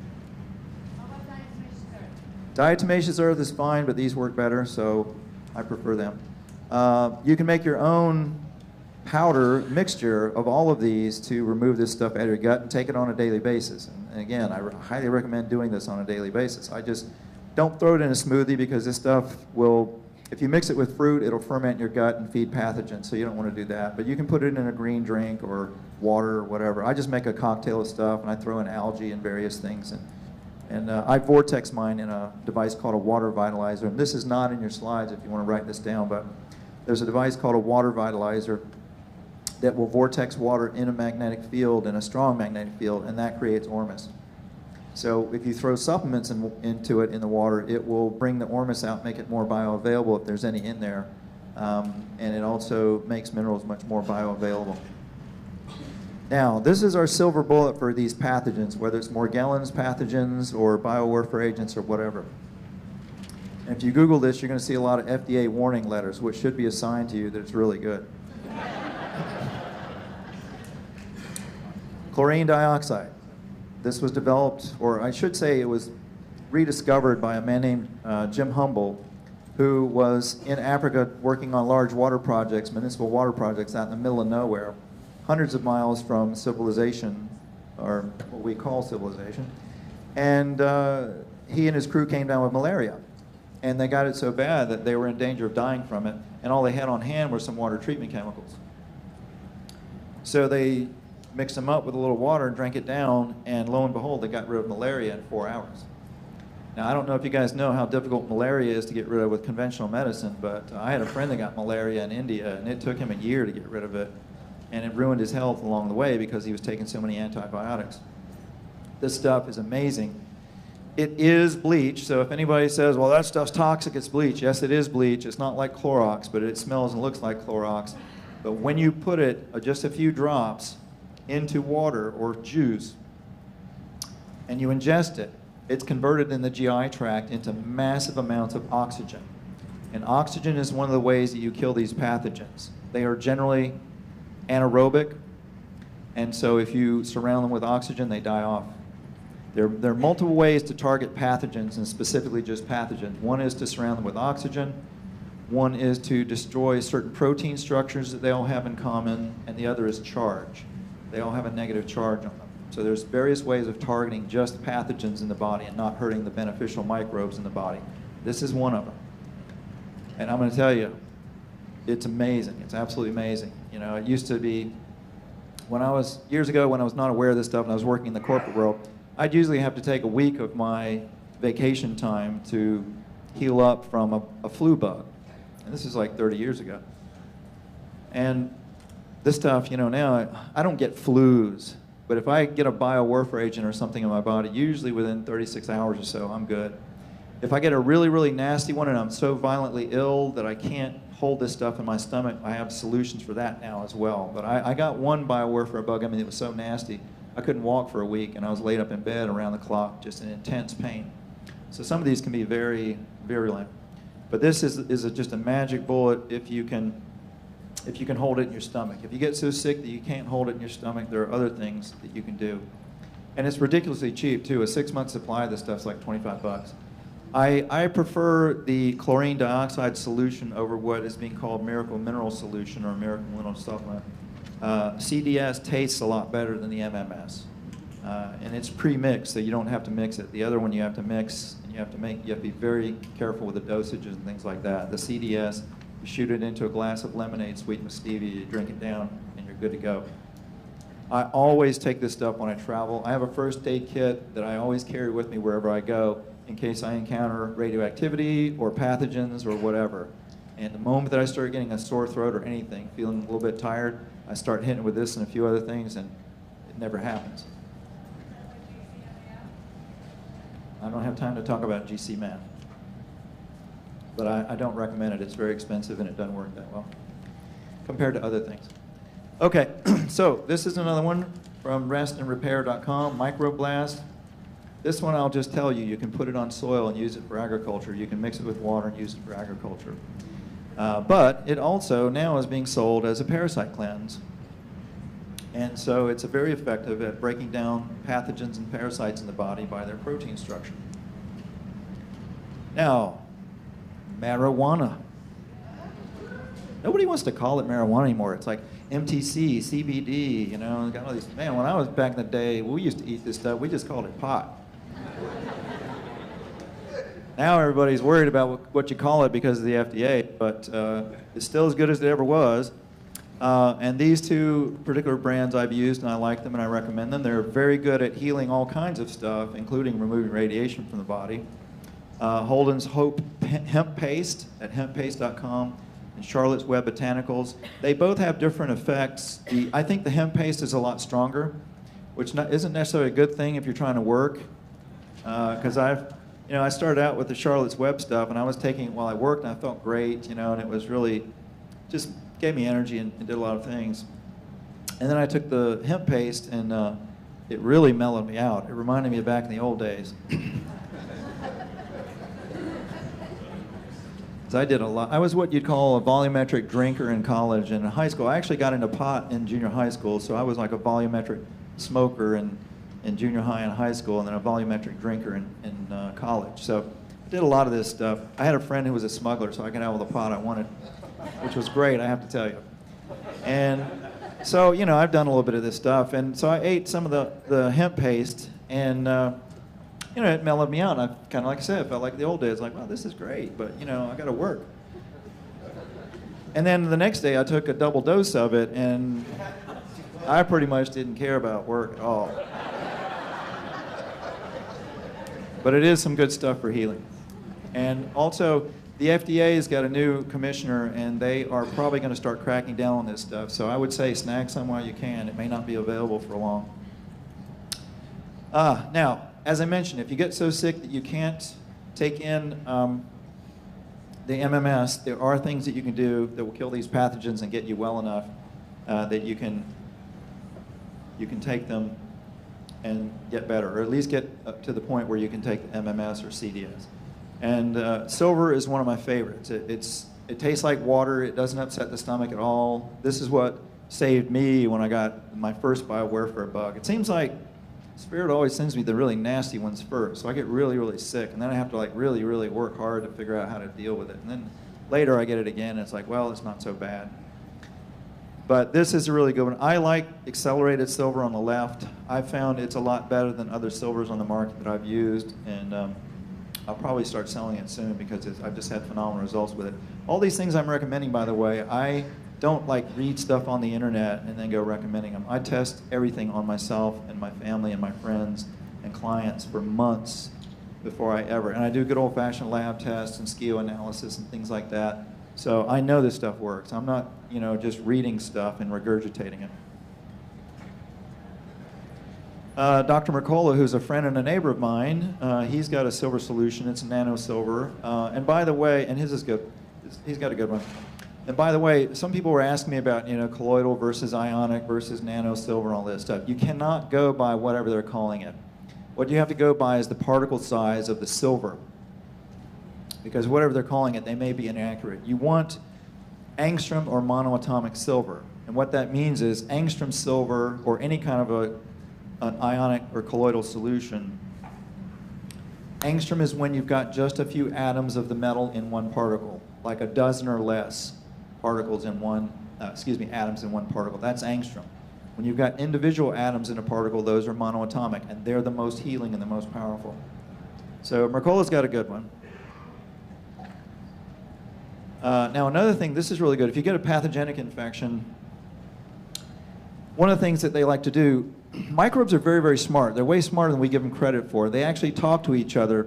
How about diatomaceous earth? Diatomaceous earth is fine, but these work better, so I prefer them. You can make your own powder mixture of all of these to remove this stuff out of your gut and take it on a daily basis. And again, I highly recommend doing this on a daily basis. I just don't throw it in a smoothie because this stuff will, if you mix it with fruit, it'll ferment in your gut and feed pathogens, so you don't want to do that. But you can put it in a green drink or water or whatever. I just make a cocktail of stuff and I throw in algae and various things. And I vortex mine in a device called a water vitalizer. And this is not in your slides if you want to write this down, but there's a device called a water vitalizer that will vortex water in a magnetic field, in a strong magnetic field, and that creates ormus. So if you throw supplements into it in the water, it will bring the ormus out, make it more bioavailable if there's any in there, and it also makes minerals much more bioavailable. Now, this is our silver bullet for these pathogens, whether it's Morgellons pathogens or biowarfare agents or whatever. And if you Google this, you're going to see a lot of FDA warning letters, which should be a sign to you that it's really good. Chlorine dioxide. This was developed, or I should say it was rediscovered by a man named Jim Humble, who was in Africa working on large water projects, municipal water projects out in the middle of nowhere, hundreds of miles from civilization, or what we call civilization. And he and his crew came down with malaria. And they got it so bad that they were in danger of dying from it, and all they had on hand were some water treatment chemicals. So they mixed them up with a little water and drank it down, and lo and behold, they got rid of malaria in 4 hours. Now, I don't know if you guys know how difficult malaria is to get rid of with conventional medicine, but I had a friend that got malaria in India, and it took him a year to get rid of it, and it ruined his health along the way because he was taking so many antibiotics. This stuff is amazing. It is bleach, so if anybody says, well, that stuff's toxic, it's bleach. Yes, it is bleach. It's not like Clorox, but it smells and looks like Clorox. But when you put it, just a few drops, into water or juice, and you ingest it, it's converted in the GI tract into massive amounts of oxygen. And oxygen is one of the ways that you kill these pathogens. They are generally anaerobic, and so if you surround them with oxygen, they die off. There are multiple ways to target pathogens, and specifically just pathogens. One is to surround them with oxygen. One is to destroy certain protein structures that they all have in common, and the other is charge. They all have a negative charge on them. So there's various ways of targeting just pathogens in the body and not hurting the beneficial microbes in the body. This is one of them. And I'm going to tell you, it's amazing. It's absolutely amazing. You know, it used to be, years ago when I was not aware of this stuff and I was working in the corporate world, I'd usually have to take a week of my vacation time to heal up from a flu bug. And this is like 30 years ago. And this stuff, you know, now I don't get flus, but if I get a biowarfare agent or something in my body, usually within 36 hours or so, I'm good. If I get a really, really nasty one and I'm so violently ill that I can't hold this stuff in my stomach, I have solutions for that now as well. But I got one biowarfare bug, I mean, it was so nasty, I couldn't walk for a week, and I was laid up in bed around the clock, just in intense pain. So some of these can be very virulent. But this is just a magic bullet if you can hold it in your stomach. If you get so sick that you can't hold it in your stomach, there are other things that you can do. And it's ridiculously cheap, too. A 6-month supply of this stuff's like 25 bucks. I prefer the chlorine dioxide solution over what is being called miracle mineral solution or miracle mineral supplement. CDS tastes a lot better than the MMS. And it's pre-mixed, so you don't have to mix it. The other one you have to mix, and you have to be very careful with the dosages and things like that. The CDS, you shoot it into a glass of lemonade sweetened with stevia, you drink it down, and you're good to go. I always take this stuff when I travel. I have a first aid kit that I always carry with me wherever I go in case I encounter radioactivity or pathogens or whatever. And the moment that I start getting a sore throat or anything, feeling a little bit tired, I start hitting it with this and a few other things, and it never happens. I don't have time to talk about GC math, but I don't recommend it. It's very expensive and it doesn't work that well compared to other things. Okay, so this is another one from restandrepair.com, microblast. This one I'll just tell you, you can put it on soil and use it for agriculture. You can mix it with water and use it for agriculture. But it also now is being sold as a parasite cleanse. And so it's very effective at breaking down pathogens and parasites in the body by their protein structure. Now, marijuana. Nobody wants to call it marijuana anymore. It's like MTC, CBD, you know, got all these. Man, when I was back in the day, we used to eat this stuff. We just called it pot. Now everybody's worried about what you call it because of the FDA, but it's still as good as it ever was. And these two particular brands I've used, and I like them and I recommend them. They're very good at healing all kinds of stuff, including removing radiation from the body. Holden's Hope Hemp Paste at hemppaste.com and Charlotte's Web Botanicals. They both have different effects. I think the hemp paste is a lot stronger, which isn't necessarily a good thing if you're trying to work. Because I started out with the Charlotte's Web stuff, and I was taking it while I worked, and I felt great, you know, and it was really just gave me energy and did a lot of things. And then I took the hemp paste, and it really mellowed me out. It reminded me of back in the old days. So I did a lot. I was what you'd call a volumetric drinker in college and in high school. I actually got into pot in junior high school, so I was like a volumetric smoker in junior high and high school, and then a volumetric drinker in college. So I did a lot of this stuff. I had a friend who was a smuggler, so I could have all the pot I wanted, which was great, I have to tell you. And so, you know, I've done a little bit of this stuff, and so I ate some of the hemp paste, and you know, it mellowed me out. I kind of, like I said, felt like the old days, like, wow, this is great, but, you know, I got to work. And then the next day, I took a double dose of it, and I pretty much didn't care about work at all. But it is some good stuff for healing. And also, the FDA has got a new commissioner, and they are probably going to start cracking down on this stuff. So I would say snag some while you can. It may not be available for long. Now, as I mentioned, if you get so sick that you can't take in the MMS, there are things that you can do that will kill these pathogens and get you well enough that you can take them and get better, or at least get up to the point where you can take the MMS or CDS. And silver is one of my favorites. It tastes like water. It doesn't upset the stomach at all. This is what saved me when I got my first biowarfare bug. It seems like Spirit always sends me the really nasty ones first, so I get really, really sick, and then I have to like really, really work hard to figure out how to deal with it. And then later I get it again, and it's like, well, it's not so bad. But this is a really good one. I like accelerated silver on the left. I found it's a lot better than other silvers on the market that I've used, and I'll probably start selling it soon because I've just had phenomenal results with it. All these things I'm recommending, by the way, I don't like read stuff on the internet and then go recommending them. I test everything on myself and my family and my friends and clients for months before I ever, and I do good old-fashioned lab tests and SKIO analysis and things like that. So I know this stuff works. I'm not, you know, just reading stuff and regurgitating it. Dr. Mercola, who's a friend and a neighbor of mine, he's got a silver solution. It's nano silver. And by the way, and his is good. He's got a good one. And by the way, some people were asking me about, you know, colloidal versus ionic versus nano silver and all this stuff. You cannot go by whatever they're calling it. What you have to go by is the particle size of the silver. Because whatever they're calling it, they may be inaccurate. You want angstrom or monoatomic silver. And what that means is angstrom silver or any kind of an ionic or colloidal solution. Angstrom is when you've got just a few atoms of the metal in one particle, like a dozen or less particles in one, atoms in one particle. That's angstrom. When you've got individual atoms in a particle, those are monoatomic, and they're the most healing and the most powerful. So Mercola's got a good one. Now another thing, this is really good. If you get a pathogenic infection, one of the things that they like to do, microbes are very, very smart. They're way smarter than we give them credit for. They actually talk to each other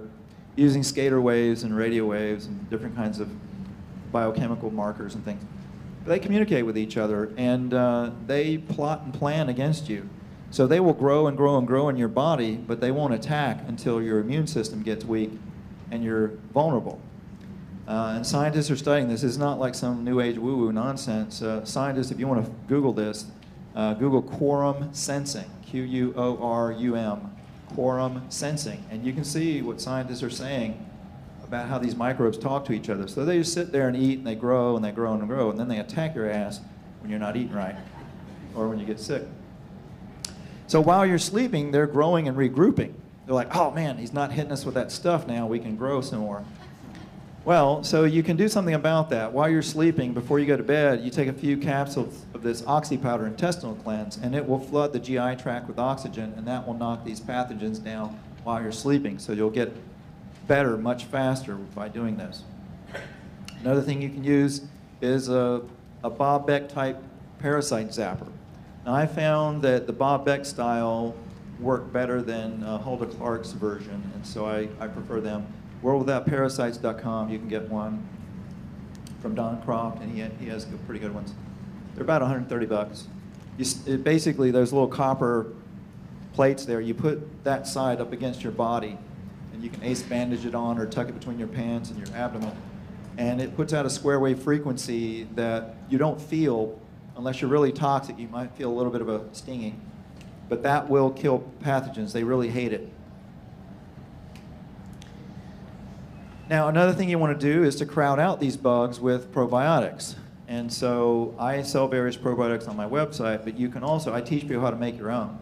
using scalar waves and radio waves and different kinds of biochemical markers and things. But they communicate with each other, and they plot and plan against you. So they will grow and grow and grow in your body, but they won't attack until your immune system gets weak and you're vulnerable. And scientists are studying this. It's not like some new age woo-woo nonsense. Scientists, if you want to Google this, Google quorum sensing, Q-U-O-R-U-M, quorum sensing, and you can see what scientists are saying about how these microbes talk to each other. So they just sit there and eat, and they grow and they grow and grow, and then they attack your ass when you're not eating right or when you get sick. So while you're sleeping, they're growing and regrouping. They're like, oh man, he's not hitting us with that stuff now, we can grow some more. Well, so you can do something about that. While you're sleeping, before you go to bed, you take a few capsules of this oxy powder intestinal cleanse, and it will flood the GI tract with oxygen, and that will knock these pathogens down while you're sleeping. So you'll get better much faster by doing this. Another thing you can use is a Bob Beck type parasite zapper. Now I found that the Bob Beck style work better than Hulda Clark's version, and so I prefer them. WorldWithoutParasites.com, you can get one from Don Croft, and he has pretty good ones. They're about 130 bucks. Basically, those little copper plates there, you put that side up against your body, and you can ace bandage it on or tuck it between your pants and your abdomen, and it puts out a square wave frequency that you don't feel unless you're really toxic. You might feel a little bit of a stinging, but that will kill pathogens. They really hate it. Now, another thing you want to do is to crowd out these bugs with probiotics. And so I sell various probiotics on my website, but you can also, I teach people how to make your own.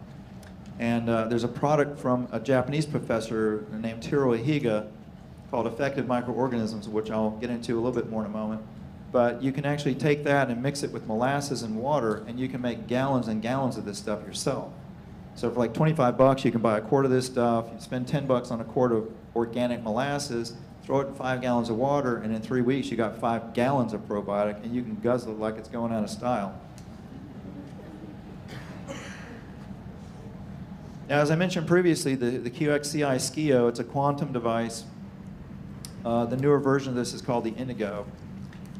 And there's a product from a Japanese professor named Tiro Higa called Effective Microorganisms, which I'll get into a little bit more in a moment. But you can actually take that and mix it with molasses and water, and you can make gallons and gallons of this stuff yourself. So for like 25 bucks, you can buy a quart of this stuff. You spend 10 bucks on a quart of organic molasses, throw it in 5 gallons of water, and in 3 weeks you got 5 gallons of probiotic, and you can guzzle it like it's going out of style. Now, as I mentioned previously, the QXCI Skio, it's a quantum device. The newer version of this is called the Indigo.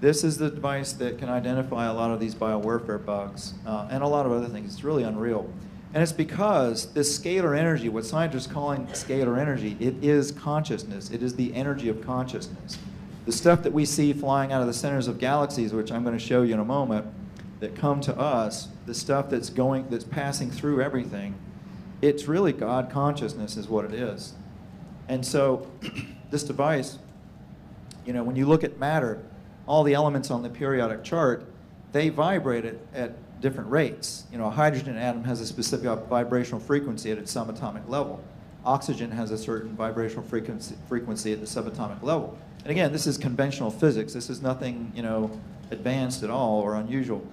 This is the device that can identify a lot of these biowarfare bugs and a lot of other things. It's really unreal. And it's because this scalar energy, what scientists are calling scalar energy, it is consciousness. It is the energy of consciousness. The stuff that we see flying out of the centers of galaxies, which I'm going to show you in a moment, that come to us, the stuff that's passing through everything, it's really God consciousness is what it is. And so this device, you know, when you look at matter, all the elements on the periodic chart, they vibrate at different rates. You know, a hydrogen atom has a specific vibrational frequency at its subatomic level. Oxygen has a certain vibrational frequency at the subatomic level. And again, this is conventional physics. This is nothing, you know, advanced at all or unusual.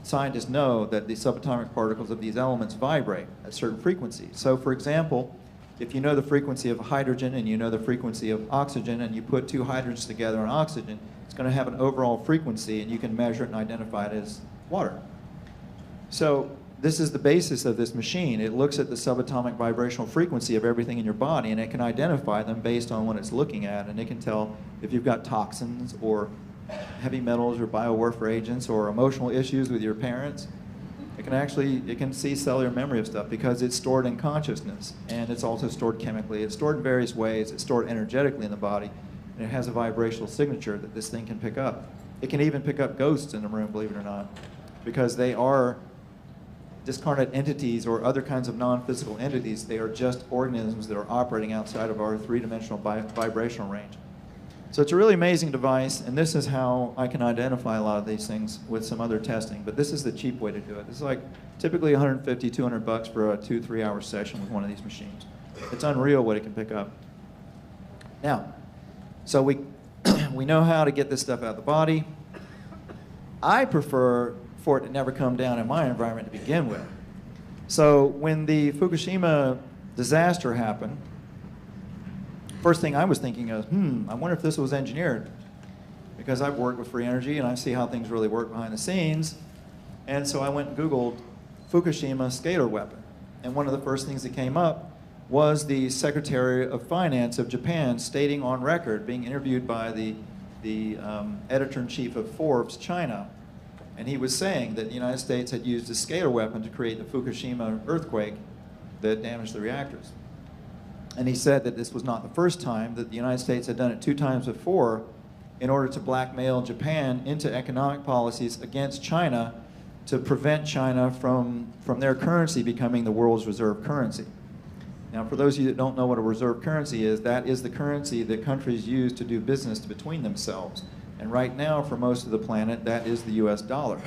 Scientists know that the subatomic particles of these elements vibrate at certain frequencies. So for example, if you know the frequency of hydrogen and you know the frequency of oxygen and you put 2 hydrogens together on oxygen, it's going to have an overall frequency, and you can measure it and identify it as water. So this is the basis of this machine. It looks at the subatomic vibrational frequency of everything in your body, and it can identify them based on what it's looking at, and it can tell if you've got toxins or heavy metals or biowarfare agents or emotional issues with your parents. It can see cellular memory of stuff because it's stored in consciousness, and it's also stored chemically. It's stored in various ways. It's stored energetically in the body, and it has a vibrational signature that this thing can pick up. It can even pick up ghosts in the room, believe it or not, because they are discarnate entities or other kinds of non-physical entities. They are just organisms that are operating outside of our 3-dimensional vibrational range. So it's a really amazing device, and this is how I can identify a lot of these things with some other testing. But this is the cheap way to do it. This is like typically 150, 200 bucks for a 2-3 hour session with one of these machines. It's unreal what it can pick up. Now, so we know how to get this stuff out of the body. I prefer for it to never come down in my environment to begin with. So when the Fukushima disaster happened, first thing I was thinking is, I wonder if this was engineered, because I've worked with free energy and I see how things really work behind the scenes. And so I went and Googled Fukushima scalar weapon. And one of the first things that came up was the Secretary of Finance of Japan stating on record, being interviewed by the editor-in-chief of Forbes China, and he was saying that the United States had used a scalar weapon to create the Fukushima earthquake that damaged the reactors. And he said that this was not the first time, that the United States had done it 2 times before in order to blackmail Japan into economic policies against China to prevent China from their currency becoming the world's reserve currency. Now, for those of you that don't know what a reserve currency is, that is the currency that countries use to do business between themselves. And right now, for most of the planet, that is the US dollar.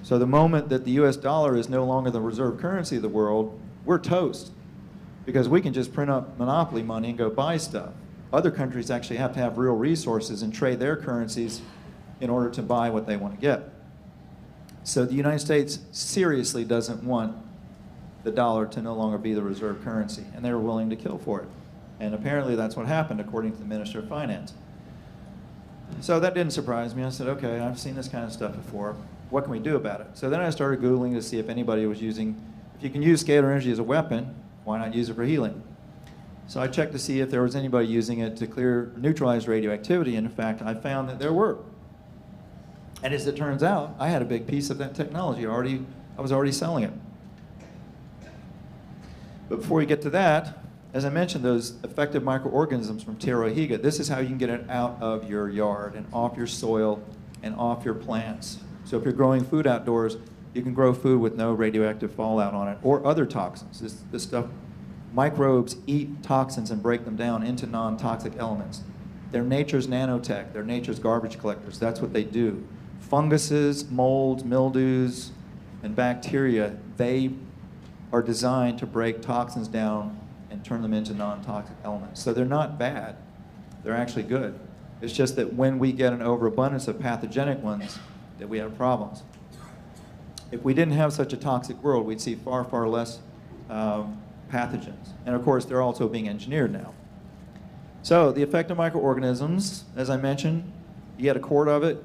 So the moment that the US dollar is no longer the reserve currency of the world, we're toast. Because we can just print up monopoly money and go buy stuff. Other countries actually have to have real resources and trade their currencies in order to buy what they want to get. So the United States seriously doesn't want the dollar to no longer be the reserve currency, and they were willing to kill for it. And apparently that's what happened, according to the Minister of Finance. So that didn't surprise me. I said, okay, I've seen this kind of stuff before. What can we do about it? So then I started Googling to see if anybody was using, if you can use scalar energy as a weapon, why not use it for healing? So I checked to see if there was anybody using it to neutralize radioactivity, and in fact, I found that there were. And as it turns out, I had a big piece of that technology already. I was already selling it. But before we get to that, as I mentioned, those effective microorganisms from Tierra Higa, this is how you can get it out of your yard and off your soil and off your plants. So if you're growing food outdoors, you can grow food with no radioactive fallout on it, or other toxins. This stuff, microbes eat toxins and break them down into non-toxic elements. They're nature's nanotech. They're nature's garbage collectors. That's what they do. Funguses, molds, mildews, and bacteria, they are designed to break toxins down and turn them into non-toxic elements. So they're not bad. They're actually good. It's just that when we get an overabundance of pathogenic ones, that we have problems. If we didn't have such a toxic world, we'd see far, far less pathogens. And of course, they're also being engineered now. So the effective microorganisms, as I mentioned, you get a quart of it,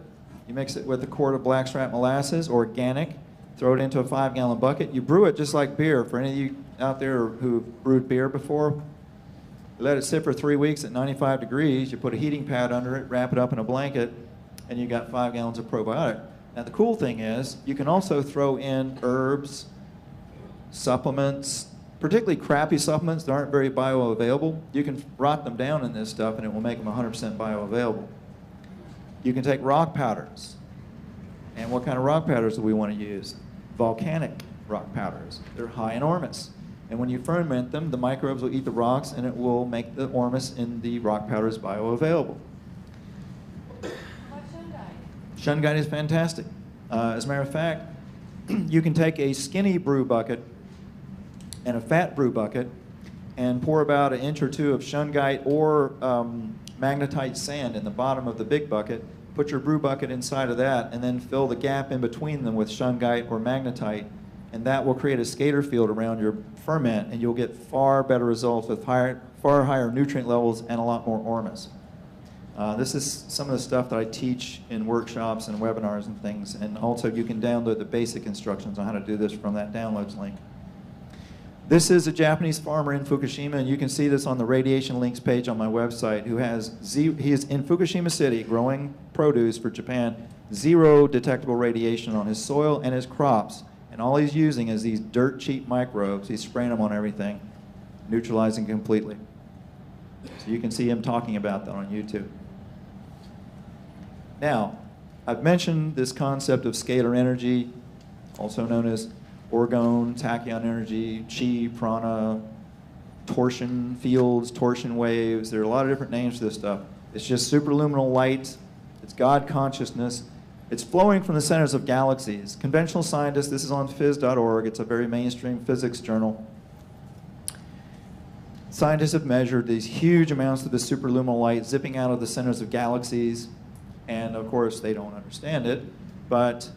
you mix it with a quart of blackstrap molasses, organic, throw it into a 5-gallon bucket. You brew it just like beer. For any of you out there who've brewed beer before, you let it sit for 3 weeks at 95 degrees, you put a heating pad under it, wrap it up in a blanket, and you got 5 gallons of probiotic. Now the cool thing is, you can also throw in herbs, supplements, particularly crappy supplements that aren't very bioavailable. You can rot them down in this stuff and it will make them 100% bioavailable. You can take rock powders. And what kind of rock powders do we want to use? Volcanic rock powders. They're high in ormus. And when you ferment them, the microbes will eat the rocks and it will make the ormus in the rock powders bioavailable. What's shungite? Shungite is fantastic. As a matter of fact, you can take a skinny brew bucket and a fat brew bucket and pour about 1 inch or 2 of shungite or magnetite sand in the bottom of the big bucket, put your brew bucket inside of that, and then fill the gap in between them with shungite or magnetite, and that will create a scalar field around your ferment, and you'll get far better results with far higher nutrient levels and a lot more ormus. This is some of the stuff that I teach in workshops and webinars and things, and also you can download the basic instructions on how to do this from that downloads link. This is a Japanese farmer in Fukushima, and you can see this on the radiation links page on my website, he is in Fukushima City growing produce for Japan, 0 detectable radiation on his soil and his crops, and all he's using is these dirt cheap microbes. He's spraying them on everything, neutralizing completely. So you can see him talking about that on YouTube. Now, I've mentioned this concept of scalar energy, also known as orgone, tachyon energy, chi, prana, torsion fields, torsion waves. There are a lot of different names for this stuff. It's just superluminal light. It's God consciousness. It's flowing from the centers of galaxies. Conventional scientists, this is on phys.org. It's a very mainstream physics journal. Scientists have measured these huge amounts of this superluminal light zipping out of the centers of galaxies. And of course, they don't understand it. But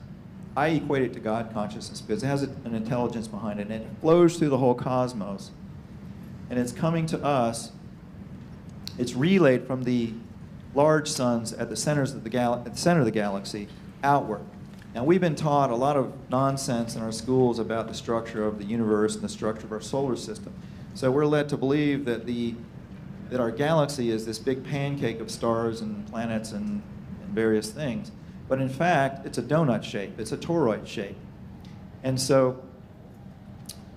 I equate it to God consciousness because it has an intelligence behind it, and it flows through the whole cosmos. And it's coming to us. It's relayed from the large suns at the center of the galaxy outward. Now, we've been taught a lot of nonsense in our schools about the structure of the universe and the structure of our solar system. So we're led to believe that that our galaxy is this big pancake of stars and planets and various things. But in fact, it's a donut shape. It's a toroid shape. And so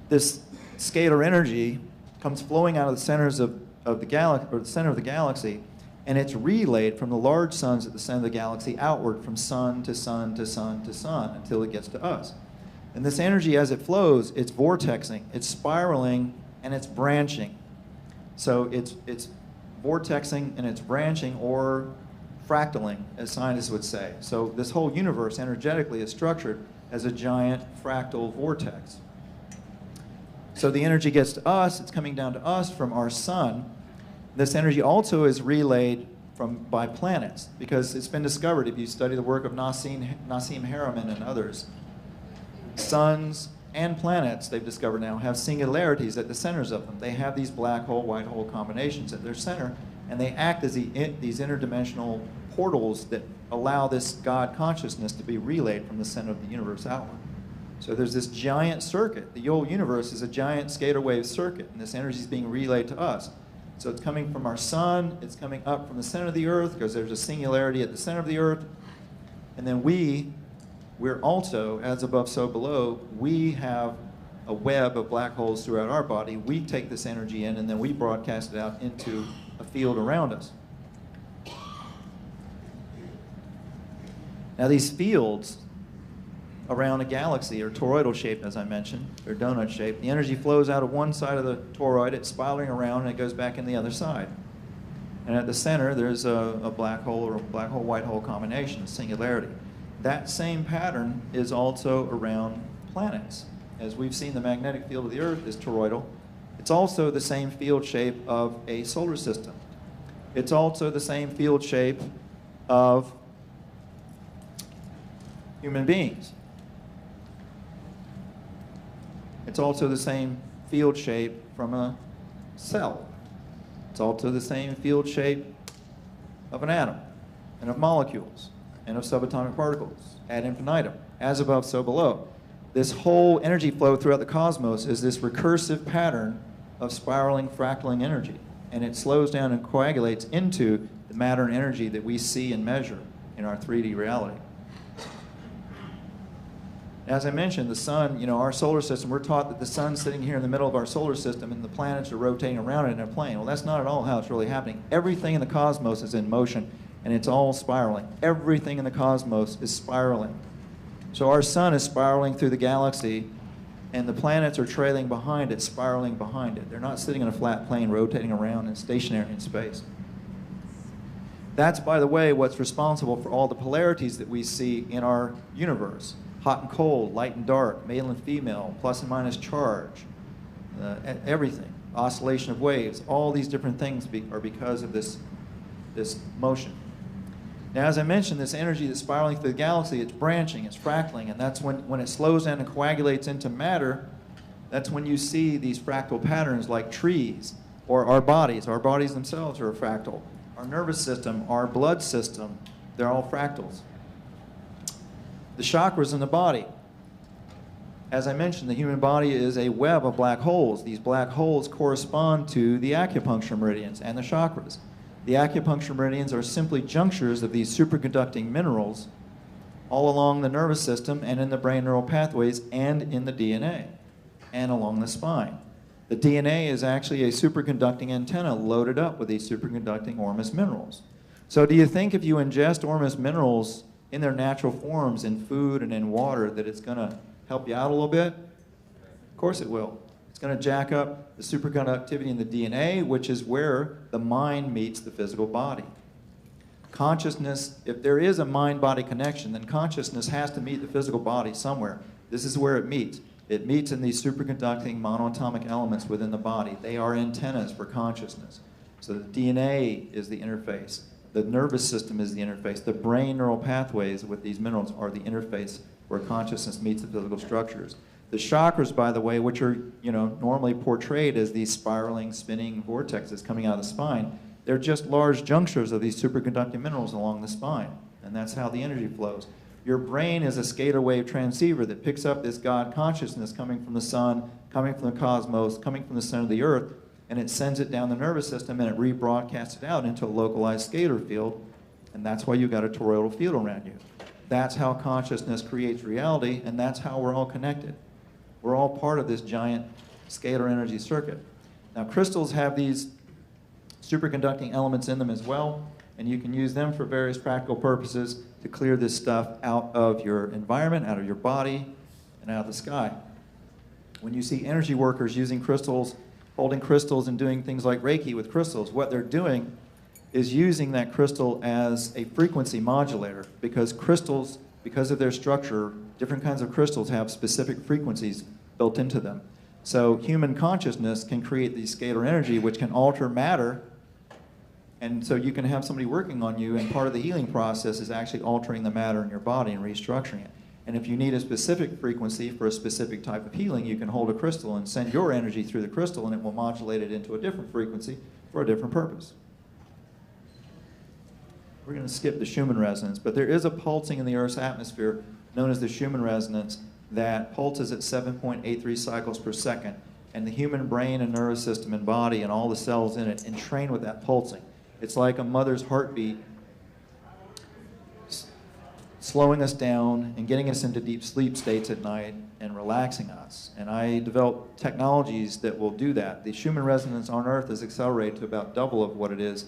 this scalar energy comes flowing out of the centers of the galaxy, or the center of the galaxy, and it's relayed from the large suns at the center of the galaxy outward from sun to sun to sun to sun until it gets to us. And this energy, as it flows, it's vortexing, it's spiraling, and it's branching. So it's vortexing and it's branching, or fractaling, as scientists would say. So this whole universe energetically is structured as a giant fractal vortex. So the energy gets to us, it's coming down to us from our sun. This energy also is relayed by planets, because it's been discovered, if you study the work of Nassim Haramein and others, suns and planets, they've discovered now, have singularities at the centers of them. They have these black hole, white hole combinations at their center, and they act as these interdimensional portals that allow this God consciousness to be relayed from the center of the universe outward. So there's this giant circuit. The whole universe is a giant scalar wave circuit, and this energy is being relayed to us. So it's coming from our sun, it's coming up from the center of the earth, because there's a singularity at the center of the earth. And then we're also, as above, so below, we have a web of black holes throughout our body. We take this energy in, and then we broadcast it out into a field around us. Now, these fields around a galaxy are toroidal shaped, as I mentioned. They're donut shaped. The energy flows out of one side of the toroid, it's spiraling around, and it goes back in the other side. And at the center, there's a black hole or a black hole white hole combination, a singularity. That same pattern is also around planets. As we've seen, the magnetic field of the Earth is toroidal. It's also the same field shape of a solar system. It's also the same field shape of human beings. It's also the same field shape from a cell. It's also the same field shape of an atom, and of molecules, and of subatomic particles, ad infinitum, as above, so below. This whole energy flow throughout the cosmos is this recursive pattern of spiraling, fractaling energy, and it slows down and coagulates into the matter and energy that we see and measure in our 3D reality. As I mentioned, the sun, our solar system, we're taught that the sun's sitting here in the middle of our solar system and the planets are rotating around it in a plane. Well, that's not at all how it's really happening. Everything in the cosmos is in motion, and it's all spiraling. Everything in the cosmos is spiraling. So our sun is spiraling through the galaxy, and the planets are trailing behind it, spiraling behind it. They're not sitting in a flat plane rotating around and stationary in space. That's, by the way, what's responsible for all the polarities that we see in our universe. Hot and cold, light and dark, male and female, plus and minus charge, everything, oscillation of waves, all these different things are because of this motion. Now, as I mentioned, this energy that's spiraling through the galaxy, it's branching, it's fractaling, and that's when it slows down and coagulates into matter, that's when you see these fractal patterns like trees, or our bodies. Our bodies themselves are a fractal. Our nervous system, our blood system, they're all fractals. The chakras in the body. As I mentioned, the human body is a web of black holes. These black holes correspond to the acupuncture meridians and the chakras. The acupuncture meridians are simply junctures of these superconducting minerals all along the nervous system and in the brain neural pathways and in the DNA and along the spine. The DNA is actually a superconducting antenna loaded up with these superconducting ormus minerals. So do you think if you ingest ormus minerals in their natural forms in food and in water that it's going to help you out a little bit? Of course it will. It's going to jack up the superconductivity in the DNA, which is where the mind meets the physical body. Consciousness, if there is a mind-body connection, then consciousness has to meet the physical body somewhere. This is where it meets. It meets in these superconducting monoatomic elements within the body. They are antennas for consciousness. So the DNA is the interface. The nervous system is the interface. The brain neural pathways with these minerals are the interface where consciousness meets the physical structures. The chakras, by the way, which are normally portrayed as these spiraling, spinning vortexes coming out of the spine, they're just large junctures of these superconducting minerals along the spine, and that's how the energy flows. Your brain is a scalar wave transceiver that picks up this God consciousness coming from the sun, coming from the cosmos, coming from the center of the earth, and it sends it down the nervous system and it rebroadcasts it out into a localized scalar field, and that's why you got a toroidal field around you. That's how consciousness creates reality, and that's how we're all connected. We're all part of this giant scalar energy circuit. Now, crystals have these superconducting elements in them as well, and you can use them for various practical purposes to clear this stuff out of your environment, out of your body, and out of the sky. When you see energy workers using crystals, holding crystals and doing things like Reiki with crystals, what they're doing is using that crystal as a frequency modulator, because crystals, because of their structure, different kinds of crystals have specific frequencies built into them. So human consciousness can create the scalar energy which can alter matter, and so you can have somebody working on you, and part of the healing process is actually altering the matter in your body and restructuring it. And if you need a specific frequency for a specific type of healing, you can hold a crystal and send your energy through the crystal, and it will modulate it into a different frequency for a different purpose. We're going to skip the Schumann resonance, but there is a pulsing in the Earth's atmosphere known as the Schumann resonance that pulses at 7.83 cycles per second. And the human brain and nervous system and body and all the cells in it entrain with that pulsing. It's like a mother's heartbeat slowing us down and getting us into deep sleep states at night and relaxing us. And I developed technologies that will do that. The Schumann resonance on Earth is accelerated to about double of what it is,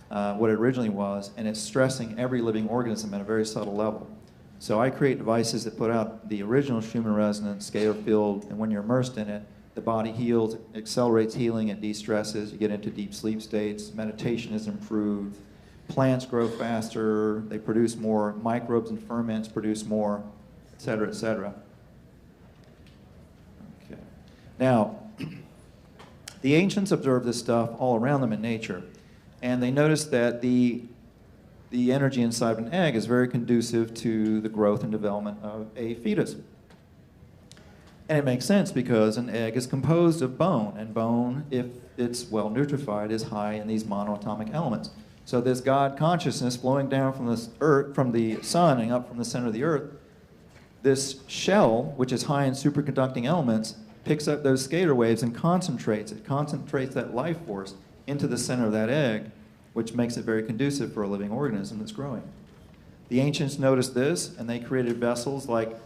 what it originally was, and it's stressing every living organism at a very subtle level. So I create devices that put out the original Schumann resonance scalar field, and when you're immersed in it, the body heals, it accelerates healing, it de-stresses, you get into deep sleep states, meditation is improved, plants grow faster, they produce more, microbes and ferments produce more, et cetera, et cetera. Okay. Now, the ancients observed this stuff all around them in nature, and they noticed that the energy inside of an egg is very conducive to the growth and development of a fetus. And it makes sense because an egg is composed of bone, and bone, if it's well nutrified, is high in these monoatomic elements. So this God consciousness flowing down from the earth, from the sun and up from the center of the earth, this shell, which is high in superconducting elements, picks up those scalar waves and concentrates it, concentrates that life force into the center of that egg, which makes it very conducive for a living organism that's growing. The ancients noticed this, and they created vessels like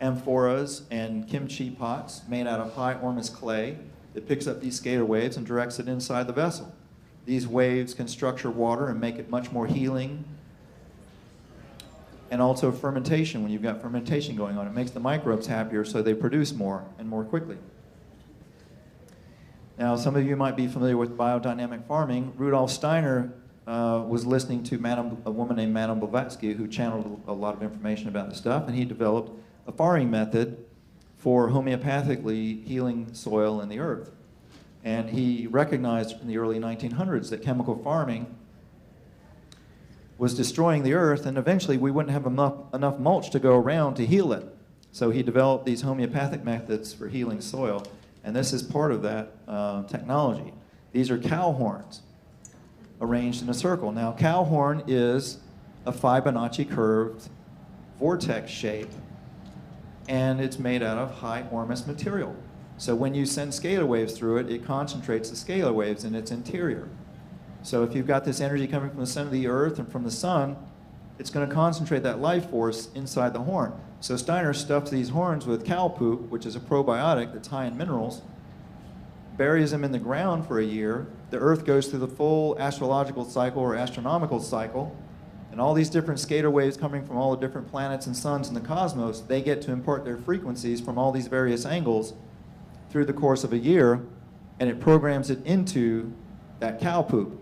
amphoras and kimchi pots made out of high ormus clay that picks up these scalar waves and directs it inside the vessel. These waves can structure water and make it much more healing. And also fermentation, when you've got fermentation going on, it makes the microbes happier so they produce more and more quickly. Now, some of you might be familiar with biodynamic farming. Rudolf Steiner was listening to a woman named Madame Blavatsky, who channeled a lot of information about this stuff, and he developed a farming method for homeopathically healing soil and the earth. And he recognized in the early 1900s that chemical farming was destroying the earth, and eventually we wouldn't have enough mulch to go around to heal it. So he developed these homeopathic methods for healing soil, and this is part of that technology. These are cow horns arranged in a circle. Now, cow horn is a Fibonacci curved vortex shape, and it's made out of high ormus material. So when you send scalar waves through it, it concentrates the scalar waves in its interior. So if you've got this energy coming from the center of the earth and from the sun, it's going to concentrate that life force inside the horn. So Steiner stuffs these horns with cow poop, which is a probiotic that's high in minerals, buries them in the ground for a year. The earth goes through the full astrological cycle or astronomical cycle, and all these different scalar waves coming from all the different planets and suns in the cosmos, they get to impart their frequencies from all these various angles through the course of a year, and it programs it into that cow poop.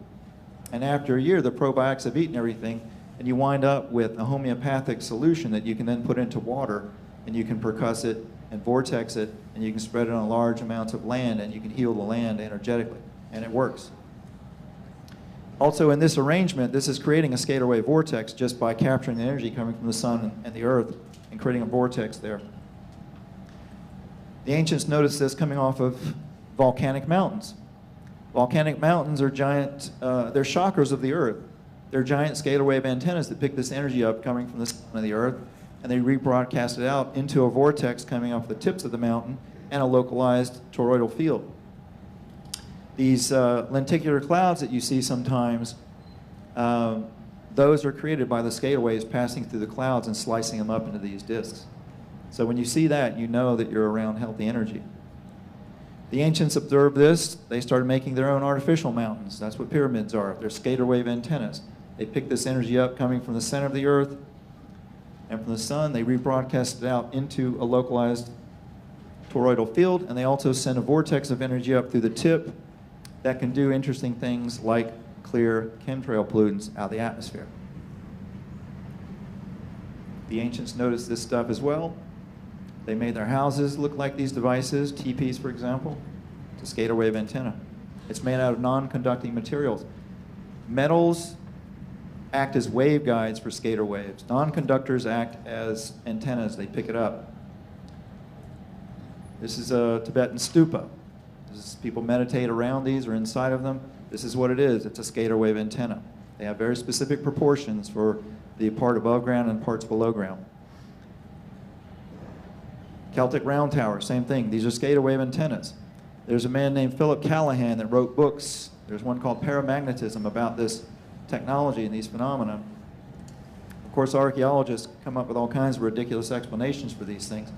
And after a year, the probiotics have eaten everything, and you wind up with a homeopathic solution that you can then put into water, and you can percuss it and vortex it, and you can spread it on large amounts of land, and you can heal the land energetically, and it works. Also, in this arrangement, this is creating a scalar wave vortex just by capturing the energy coming from the sun and the earth and creating a vortex there. The ancients noticed this coming off of volcanic mountains. Volcanic mountains are giant, they're shockers of the earth. They're giant scalar wave antennas that pick this energy up coming from the sun of the Earth, and they rebroadcast it out into a vortex coming off the tips of the mountain and a localized toroidal field. These lenticular clouds that you see sometimes, those are created by the scalar waves passing through the clouds and slicing them up into these disks. So when you see that, you know that you're around healthy energy. The ancients observed this. They started making their own artificial mountains. That's what pyramids are. They're scalar wave antennas. They pick this energy up coming from the center of the Earth and from the sun. They rebroadcast it out into a localized toroidal field, and they also send a vortex of energy up through the tip that can do interesting things like clear chemtrail pollutants out of the atmosphere. The ancients noticed this stuff as well. They made their houses look like these devices, teepees, for example. It's a scalar wave antenna. It's made out of non-conducting materials. Metals act as waveguides for scalar waves. Non-conductors act as antennas. They pick it up. This is a Tibetan stupa. People meditate around these or inside of them. This is what it is. It's a scalar wave antenna. They have very specific proportions for the part above ground and parts below ground. Celtic round tower, same thing. These are scalar wave antennas. There's a man named Philip Callahan that wrote books. There's one called Paramagnetism about this technology and these phenomena. Of course, archaeologists come up with all kinds of ridiculous explanations for these things.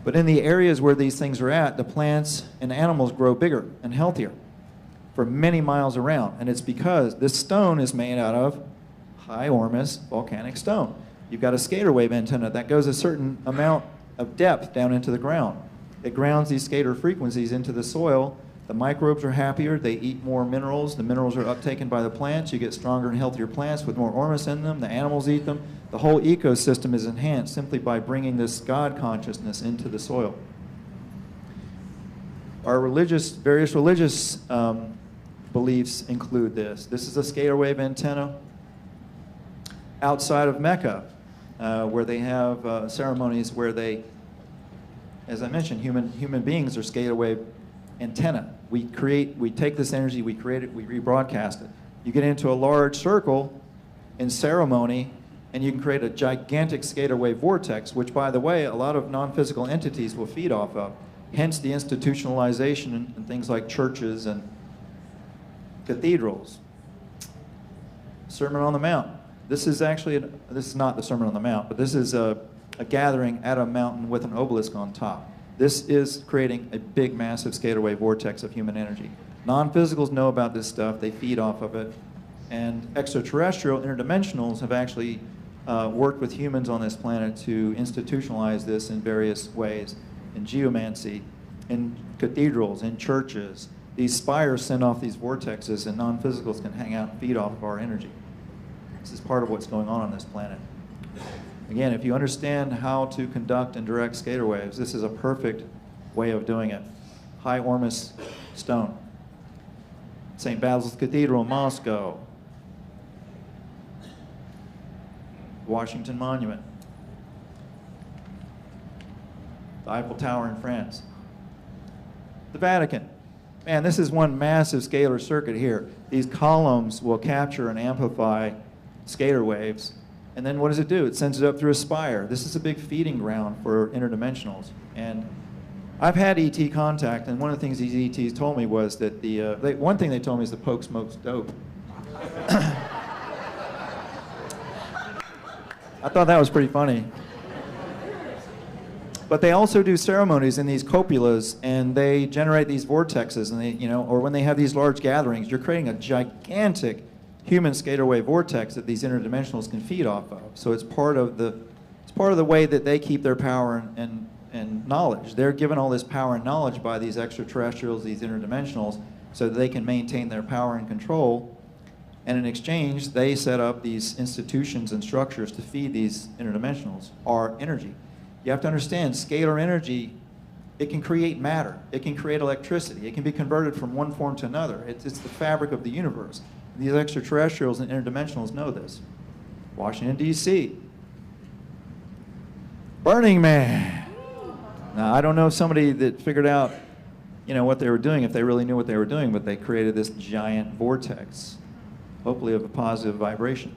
But in the areas where these things are at, the plants and animals grow bigger and healthier for many miles around. And it's because this stone is made out of high Ormus volcanic stone. You've got a scalar wave antenna that goes a certain amount of depth down into the ground. It grounds these scalar frequencies into the soil. The microbes are happier. They eat more minerals. The minerals are uptaken by the plants. You get stronger and healthier plants with more Ormus in them. The animals eat them. The whole ecosystem is enhanced simply by bringing this God consciousness into the soil. Our various religious beliefs include this. This is a scalar wave antenna outside of Mecca, where they have ceremonies where they, as I mentioned, human beings are scalar wave antenna. We take this energy, we create it, we rebroadcast it. You get into a large circle in ceremony, and you can create a gigantic scalar wave vortex, which, by the way, a lot of non-physical entities will feed off of. Hence the institutionalization in things like churches and cathedrals. Sermon on the Mount. This is not the Sermon on the Mount, but this is a gathering at a mountain with an obelisk on top. This is creating a big, massive scalar wave vortex of human energy. Non-physicals know about this stuff. They feed off of it. And extraterrestrial interdimensionals have actually worked with humans on this planet to institutionalize this in various ways. In geomancy, in cathedrals, in churches. These spires send off these vortexes, and non-physicals can hang out and feed off of our energy. This is part of what's going on this planet. Again, if you understand how to conduct and direct scalar waves, this is a perfect way of doing it. High Ormus stone. St. Basil's Cathedral in Moscow. Washington Monument. The Eiffel Tower in France. The Vatican. Man, this is one massive scalar circuit here. These columns will capture and amplify scalar waves. And then what does it do? It sends it up through a spire. This is a big feeding ground for interdimensionals. And I've had ET contact, and one of the things these ETs told me was that one thing they told me is the Pope smokes dope. I thought that was pretty funny. But they also do ceremonies in these copulas, and they generate these vortexes, and or when they have these large gatherings, you're creating a gigantic human scalar wave vortex that these interdimensionals can feed off of. So it's part of the way that they keep their power and knowledge. They're given all this power and knowledge by these extraterrestrials, these interdimensionals, so that they can maintain their power and control. And in exchange, they set up these institutions and structures to feed these interdimensionals, our energy. You have to understand, scalar energy, it can create matter. It can create electricity. It can be converted from one form to another. It's the fabric of the universe. These extraterrestrials and interdimensionals know this. Washington, D.C. Burning Man. Now, I don't know if somebody that figured out, what they were doing, if they really knew what they were doing, but they created this giant vortex. hopefully of a positive vibration.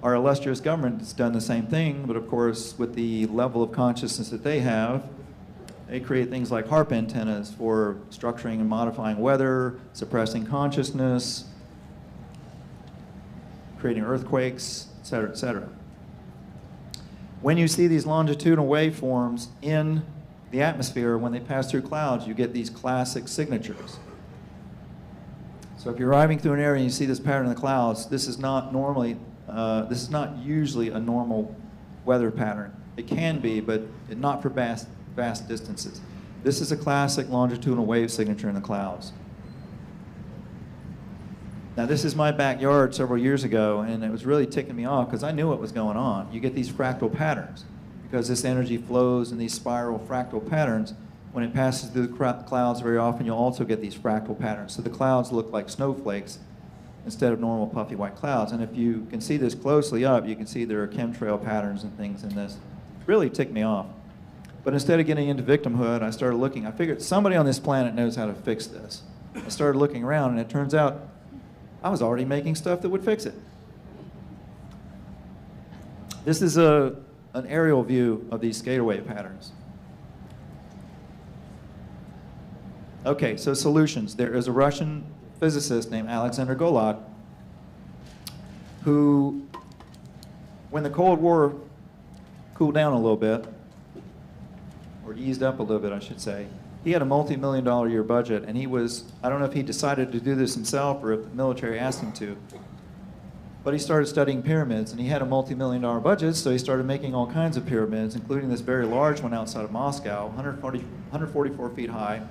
Our illustrious government has done the same thing, but of course, with the level of consciousness that they have, they create things like HARP antennas for structuring and modifying weather, suppressing consciousness, creating earthquakes, et cetera, et cetera. When you see these longitudinal waveforms in the atmosphere, when they pass through clouds, you get these classic signatures. So if you're driving through an area and you see this pattern in the clouds, this is not usually a normal weather pattern. It can be, but not for vast distances. This is a classic longitudinal wave signature in the clouds. Now this is my backyard several years ago, and it was really ticking me off because I knew what was going on. You get these fractal patterns because this energy flows in these spiral fractal patterns. When it passes through the clouds very often, you'll also get these fractal patterns. So the clouds look like snowflakes instead of normal puffy white clouds. And if you can see this closely up, you can see there are chemtrail patterns and things in this. It really ticked me off. But instead of getting into victimhood, I started looking. I figured somebody on this planet knows how to fix this. I started looking around, and it turns out I was already making stuff that would fix it. This is an aerial view of these scalar wave patterns. Okay, so solutions. There is a Russian physicist named Alexander Golod who, when the Cold War cooled down a little bit, or eased up a little bit, I should say, he had a multi-million-dollar a year budget, and he was, I don't know if he decided to do this himself or if the military asked him to, but he started studying pyramids, and he had a multi-million-dollar budget, so he started making all kinds of pyramids, including this very large one outside of Moscow, 144 feet high,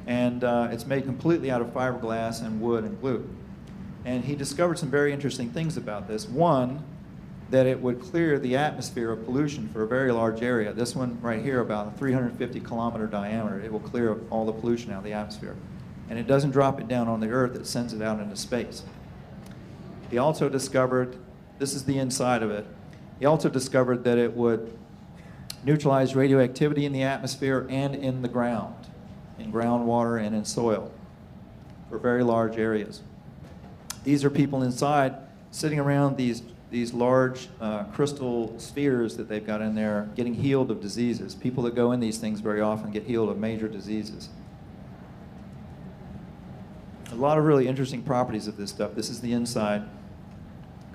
and it's made completely out of fiberglass and wood and glue. And he discovered some very interesting things about this. One, that it would clear the atmosphere of pollution for a very large area. This one right here, about a 350-kilometer diameter, it will clear all the pollution out of the atmosphere. And it doesn't drop it down on the Earth, it sends it out into space. He also discovered, this is the inside of it, he also discovered that it would neutralize radioactivity in the atmosphere and in the ground, in groundwater and in soil, for very large areas. These are people inside sitting around these large crystal spheres that they've got in there, getting healed of diseases. People that go in these things very often get healed of major diseases. A lot of really interesting properties of this stuff. This is the inside,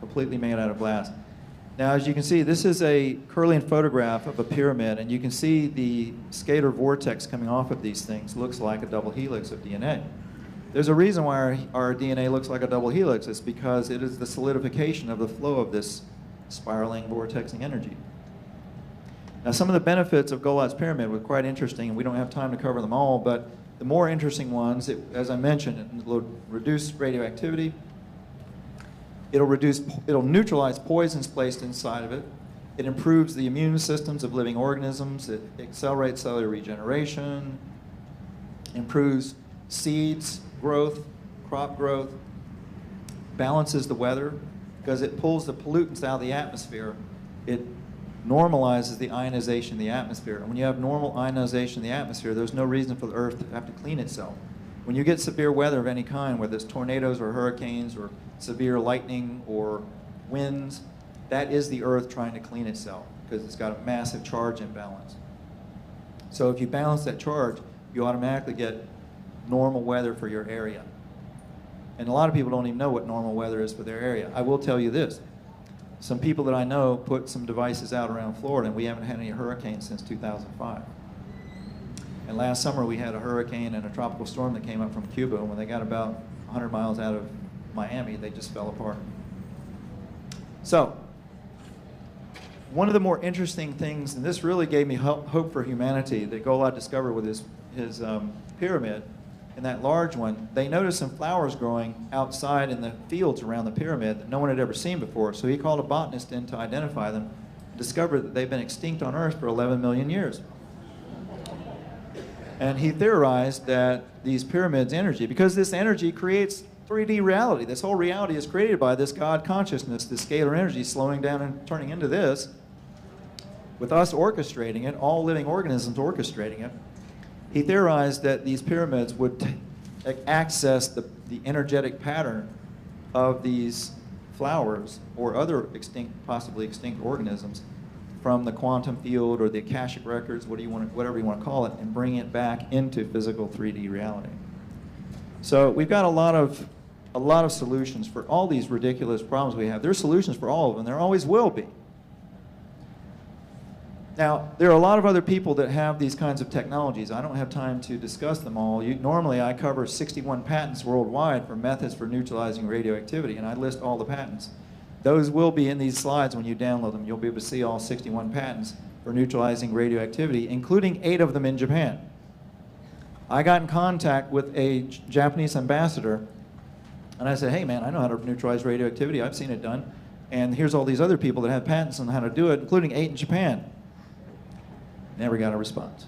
completely made out of glass. Now, as you can see, this is a Kirlian photograph of a pyramid, and you can see the scalar vortex coming off of these things looks like a double helix of DNA. There's a reason why our DNA looks like a double helix. It's because it is the solidification of the flow of this spiraling, vortexing energy. Now, some of the benefits of Golod's pyramid were quite interesting, and we don't have time to cover them all, but the more interesting ones, as I mentioned, it'll reduce radioactivity, it'll neutralize poisons placed inside of it, it improves the immune systems of living organisms, it accelerates cellular regeneration, improves seeds growth, crop growth, balances the weather, because it pulls the pollutants out of the atmosphere. It normalizes the ionization in the atmosphere. And when you have normal ionization in the atmosphere, there's no reason for the Earth to have to clean itself. When you get severe weather of any kind, whether it's tornadoes or hurricanes or severe lightning or winds, that is the Earth trying to clean itself because it's got a massive charge imbalance. So if you balance that charge, you automatically get normal weather for your area. And a lot of people don't even know what normal weather is for their area. I will tell you this. Some people that I know put some devices out around Florida, and we haven't had any hurricanes since 2005. And last summer we had a hurricane and a tropical storm that came up from Cuba, and when they got about 100 miles out of Miami, they just fell apart. So, one of the more interesting things, and this really gave me hope for humanity, that Golod discovered with his pyramid, in that large one, they noticed some flowers growing outside in the fields around the pyramid that no one had ever seen before. So he called a botanist in to identify them and discovered that they've been extinct on Earth for 11 million years. And he theorized that these pyramids' energy, because this energy creates 3D reality. This whole reality is created by this God consciousness, this scalar energy slowing down and turning into this, with us orchestrating it, all living organisms orchestrating it. He theorized that these pyramids would access the energetic pattern of these flowers or other extinct, possibly extinct organisms from the quantum field or the Akashic records, whatever you want to call it, and bring it back into physical 3D reality. So we've got a lot of solutions for all these ridiculous problems we have. There's solutions for all of them. There always will be. Now, there are a lot of other people that have these kinds of technologies. I don't have time to discuss them all. Normally, I cover 61 patents worldwide for methods for neutralizing radioactivity, and I list all the patents. Those will be in these slides when you download them. You'll be able to see all 61 patents for neutralizing radioactivity, including 8 of them in Japan. I got in contact with a Japanese ambassador, and I said, hey man, I know how to neutralize radioactivity. I've seen it done. And here's all these other people that have patents on how to do it, including 8 in Japan. Never got a response.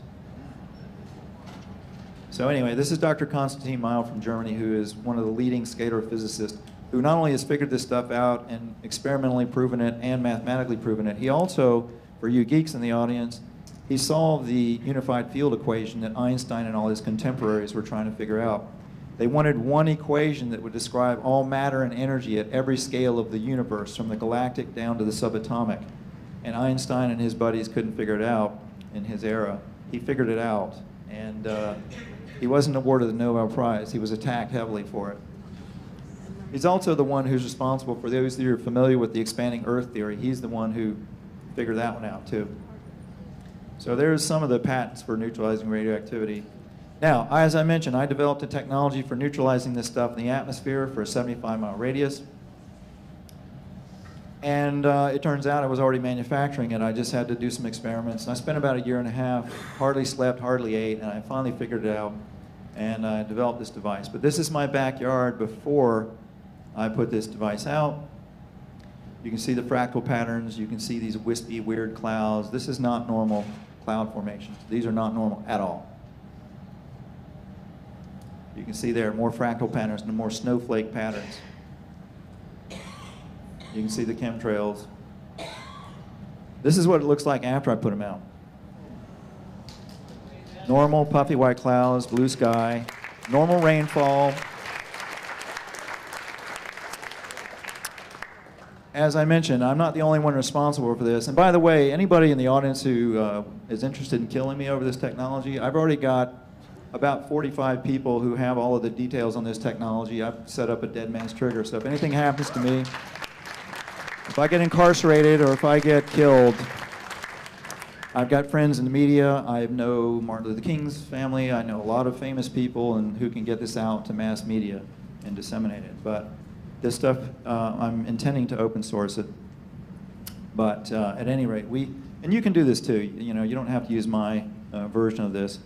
So anyway, this is Dr. Konstantin Meil from Germany, who is one of the leading scalar physicists, who not only has figured this stuff out and experimentally proven it and mathematically proven it, he also, for you geeks in the audience, he solved the unified field equation that Einstein and all his contemporaries were trying to figure out. They wanted one equation that would describe all matter and energy at every scale of the universe, from the galactic down to the subatomic. And Einstein and his buddies couldn't figure it out in his era. He figured it out, and he wasn't awarded the Nobel Prize. He was attacked heavily for it. He's also the one who's responsible for those that are familiar with the expanding Earth theory. He's the one who figured that one out too. So there's some of the patents for neutralizing radioactivity. Now, as I mentioned, I developed a technology for neutralizing this stuff in the atmosphere for a 75-mile radius. And it turns out I was already manufacturing it. I just had to do some experiments. And I spent about a year and a half, hardly slept, hardly ate, and I finally figured it out. And I developed this device. But this is my backyard before I put this device out. You can see the fractal patterns. You can see these wispy, weird clouds. This is not normal cloud formations. These are not normal at all. You can see there are more fractal patterns and more snowflake patterns. You can see the chemtrails. This is what it looks like after I put them out. Normal puffy white clouds, blue sky, normal rainfall. As I mentioned, I'm not the only one responsible for this. And by the way, anybody in the audience who is interested in killing me over this technology, I've already got about 45 people who have all of the details on this technology. I've set up a dead man's trigger, so if anything happens to me, if I get incarcerated or if I get killed, I've got friends in the media. I know Martin Luther King's family. I know a lot of famous people and who can get this out to mass media and disseminate it. But this stuff, I'm intending to open source it. But at any rate, and you can do this too. You know, you don't have to use my version of this.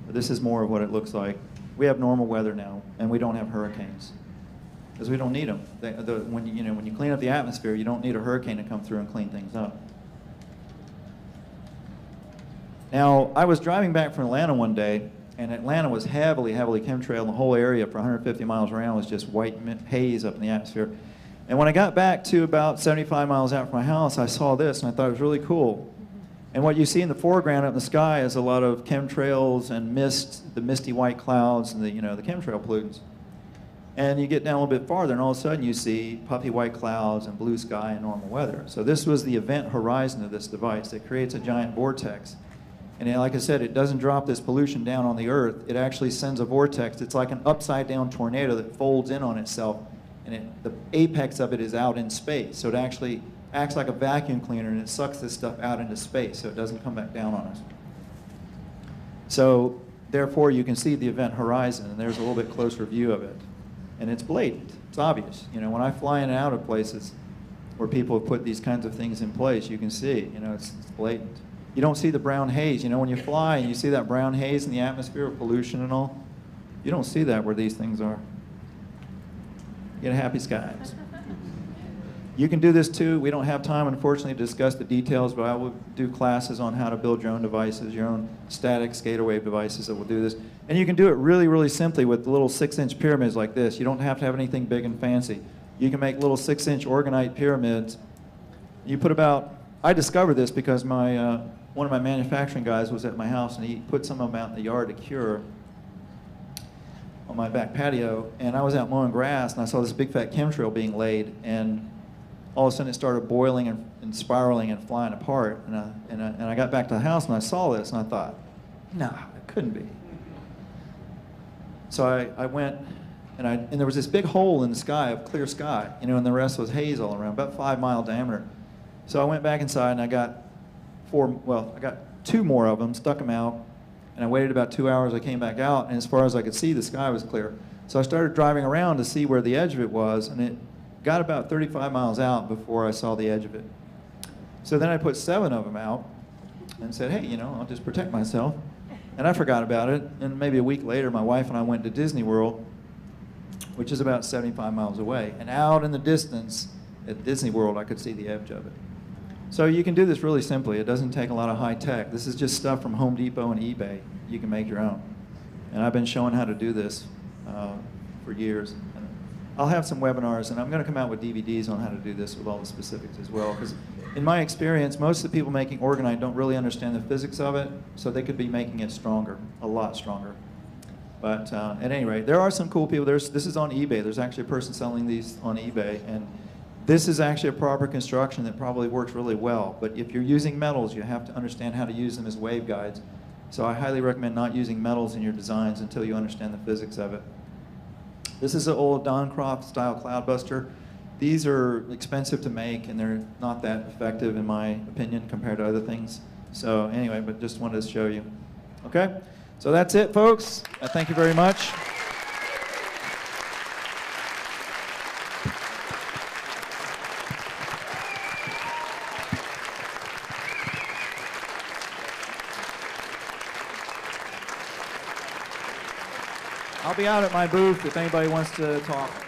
This is more of what it looks like. We have normal weather now, and we don't have hurricanes, because we don't need them. When you clean up the atmosphere, you don't need a hurricane to come through and clean things up. Now, I was driving back from Atlanta one day, and Atlanta was heavily, heavily chemtrailed, and the whole area for 150 miles around was just white haze up in the atmosphere. And when I got back to about 75 miles out from my house, I saw this, and I thought it was really cool. And what you see in the foreground up in the sky is a lot of chemtrails and mist, the misty white clouds, and the chemtrail pollutants. And you get down a little bit farther, and all of a sudden you see puffy white clouds and blue sky and normal weather. So this was the event horizon of this device. It creates a giant vortex. And like I said, it doesn't drop this pollution down on the Earth. It actually sends a vortex. It's like an upside-down tornado that folds in on itself, and the apex of it is out in space. So it actually acts like a vacuum cleaner, and it sucks this stuff out into space so it doesn't come back down on us. So therefore, you can see the event horizon, and there's a little bit closer view of it. And it's blatant. It's obvious. You know, when I fly in and out of places where people have put these kinds of things in place, you can see, it's blatant. You don't see the brown haze. When you fly and you see that brown haze in the atmosphere of pollution and all, you don't see that where these things are. You get happy skies. You can do this too. We don't have time, unfortunately, to discuss the details, but I will do classes on how to build your own devices, your own static scalar wave devices that will do this. And you can do it really, really simply with little 6-inch pyramids like this. You don't have to have anything big and fancy. You can make little 6-inch orgonite pyramids. You put I discovered this because one of my manufacturing guys was at my house, and he put some of them out in the yard to cure. on my back patio, and I was out mowing grass, and I saw this big fat chemtrail being laid, and all of a sudden it started boiling and spiraling and flying apart. And I got back to the house, and I saw this, and I thought, no, it couldn't be. So I went, and there was this big hole in the sky, of clear sky, you know, and the rest was haze all around, about 5-mile diameter. So I went back inside, and I got I got 2 more of them, stuck them out, and I waited about 2 hours. I came back out, and as far as I could see, the sky was clear. So I started driving around to see where the edge of it was, and it got about 35 miles out before I saw the edge of it. So then I put 7 of them out and said, hey, you know, I'll just protect myself. And I forgot about it, and maybe a week later, my wife and I went to Disney World, which is about 75 miles away. And out in the distance at Disney World, I could see the edge of it. So you can do this really simply. It doesn't take a lot of high tech. This is just stuff from Home Depot and eBay. You can make your own. And I've been showing how to do this for years. And I'll have some webinars, and I'm going to come out with DVDs on how to do this with all the specifics as well. Because in my experience, most of the people making orgonite don't really understand the physics of it, so they could be making it stronger, a lot stronger. But at any rate, there are some cool people. This is on eBay. There's actually a person selling these on eBay, and this is actually a proper construction that probably works really well. But if you're using metals, you have to understand how to use them as waveguides. So I highly recommend not using metals in your designs until you understand the physics of it. This is an old Doncroft style cloudbuster. These are expensive to make, and they're not that effective in my opinion compared to other things. So anyway, but just wanted to show you. Okay? So that's it, folks. Thank you very much. I'll be out at my booth if anybody wants to talk.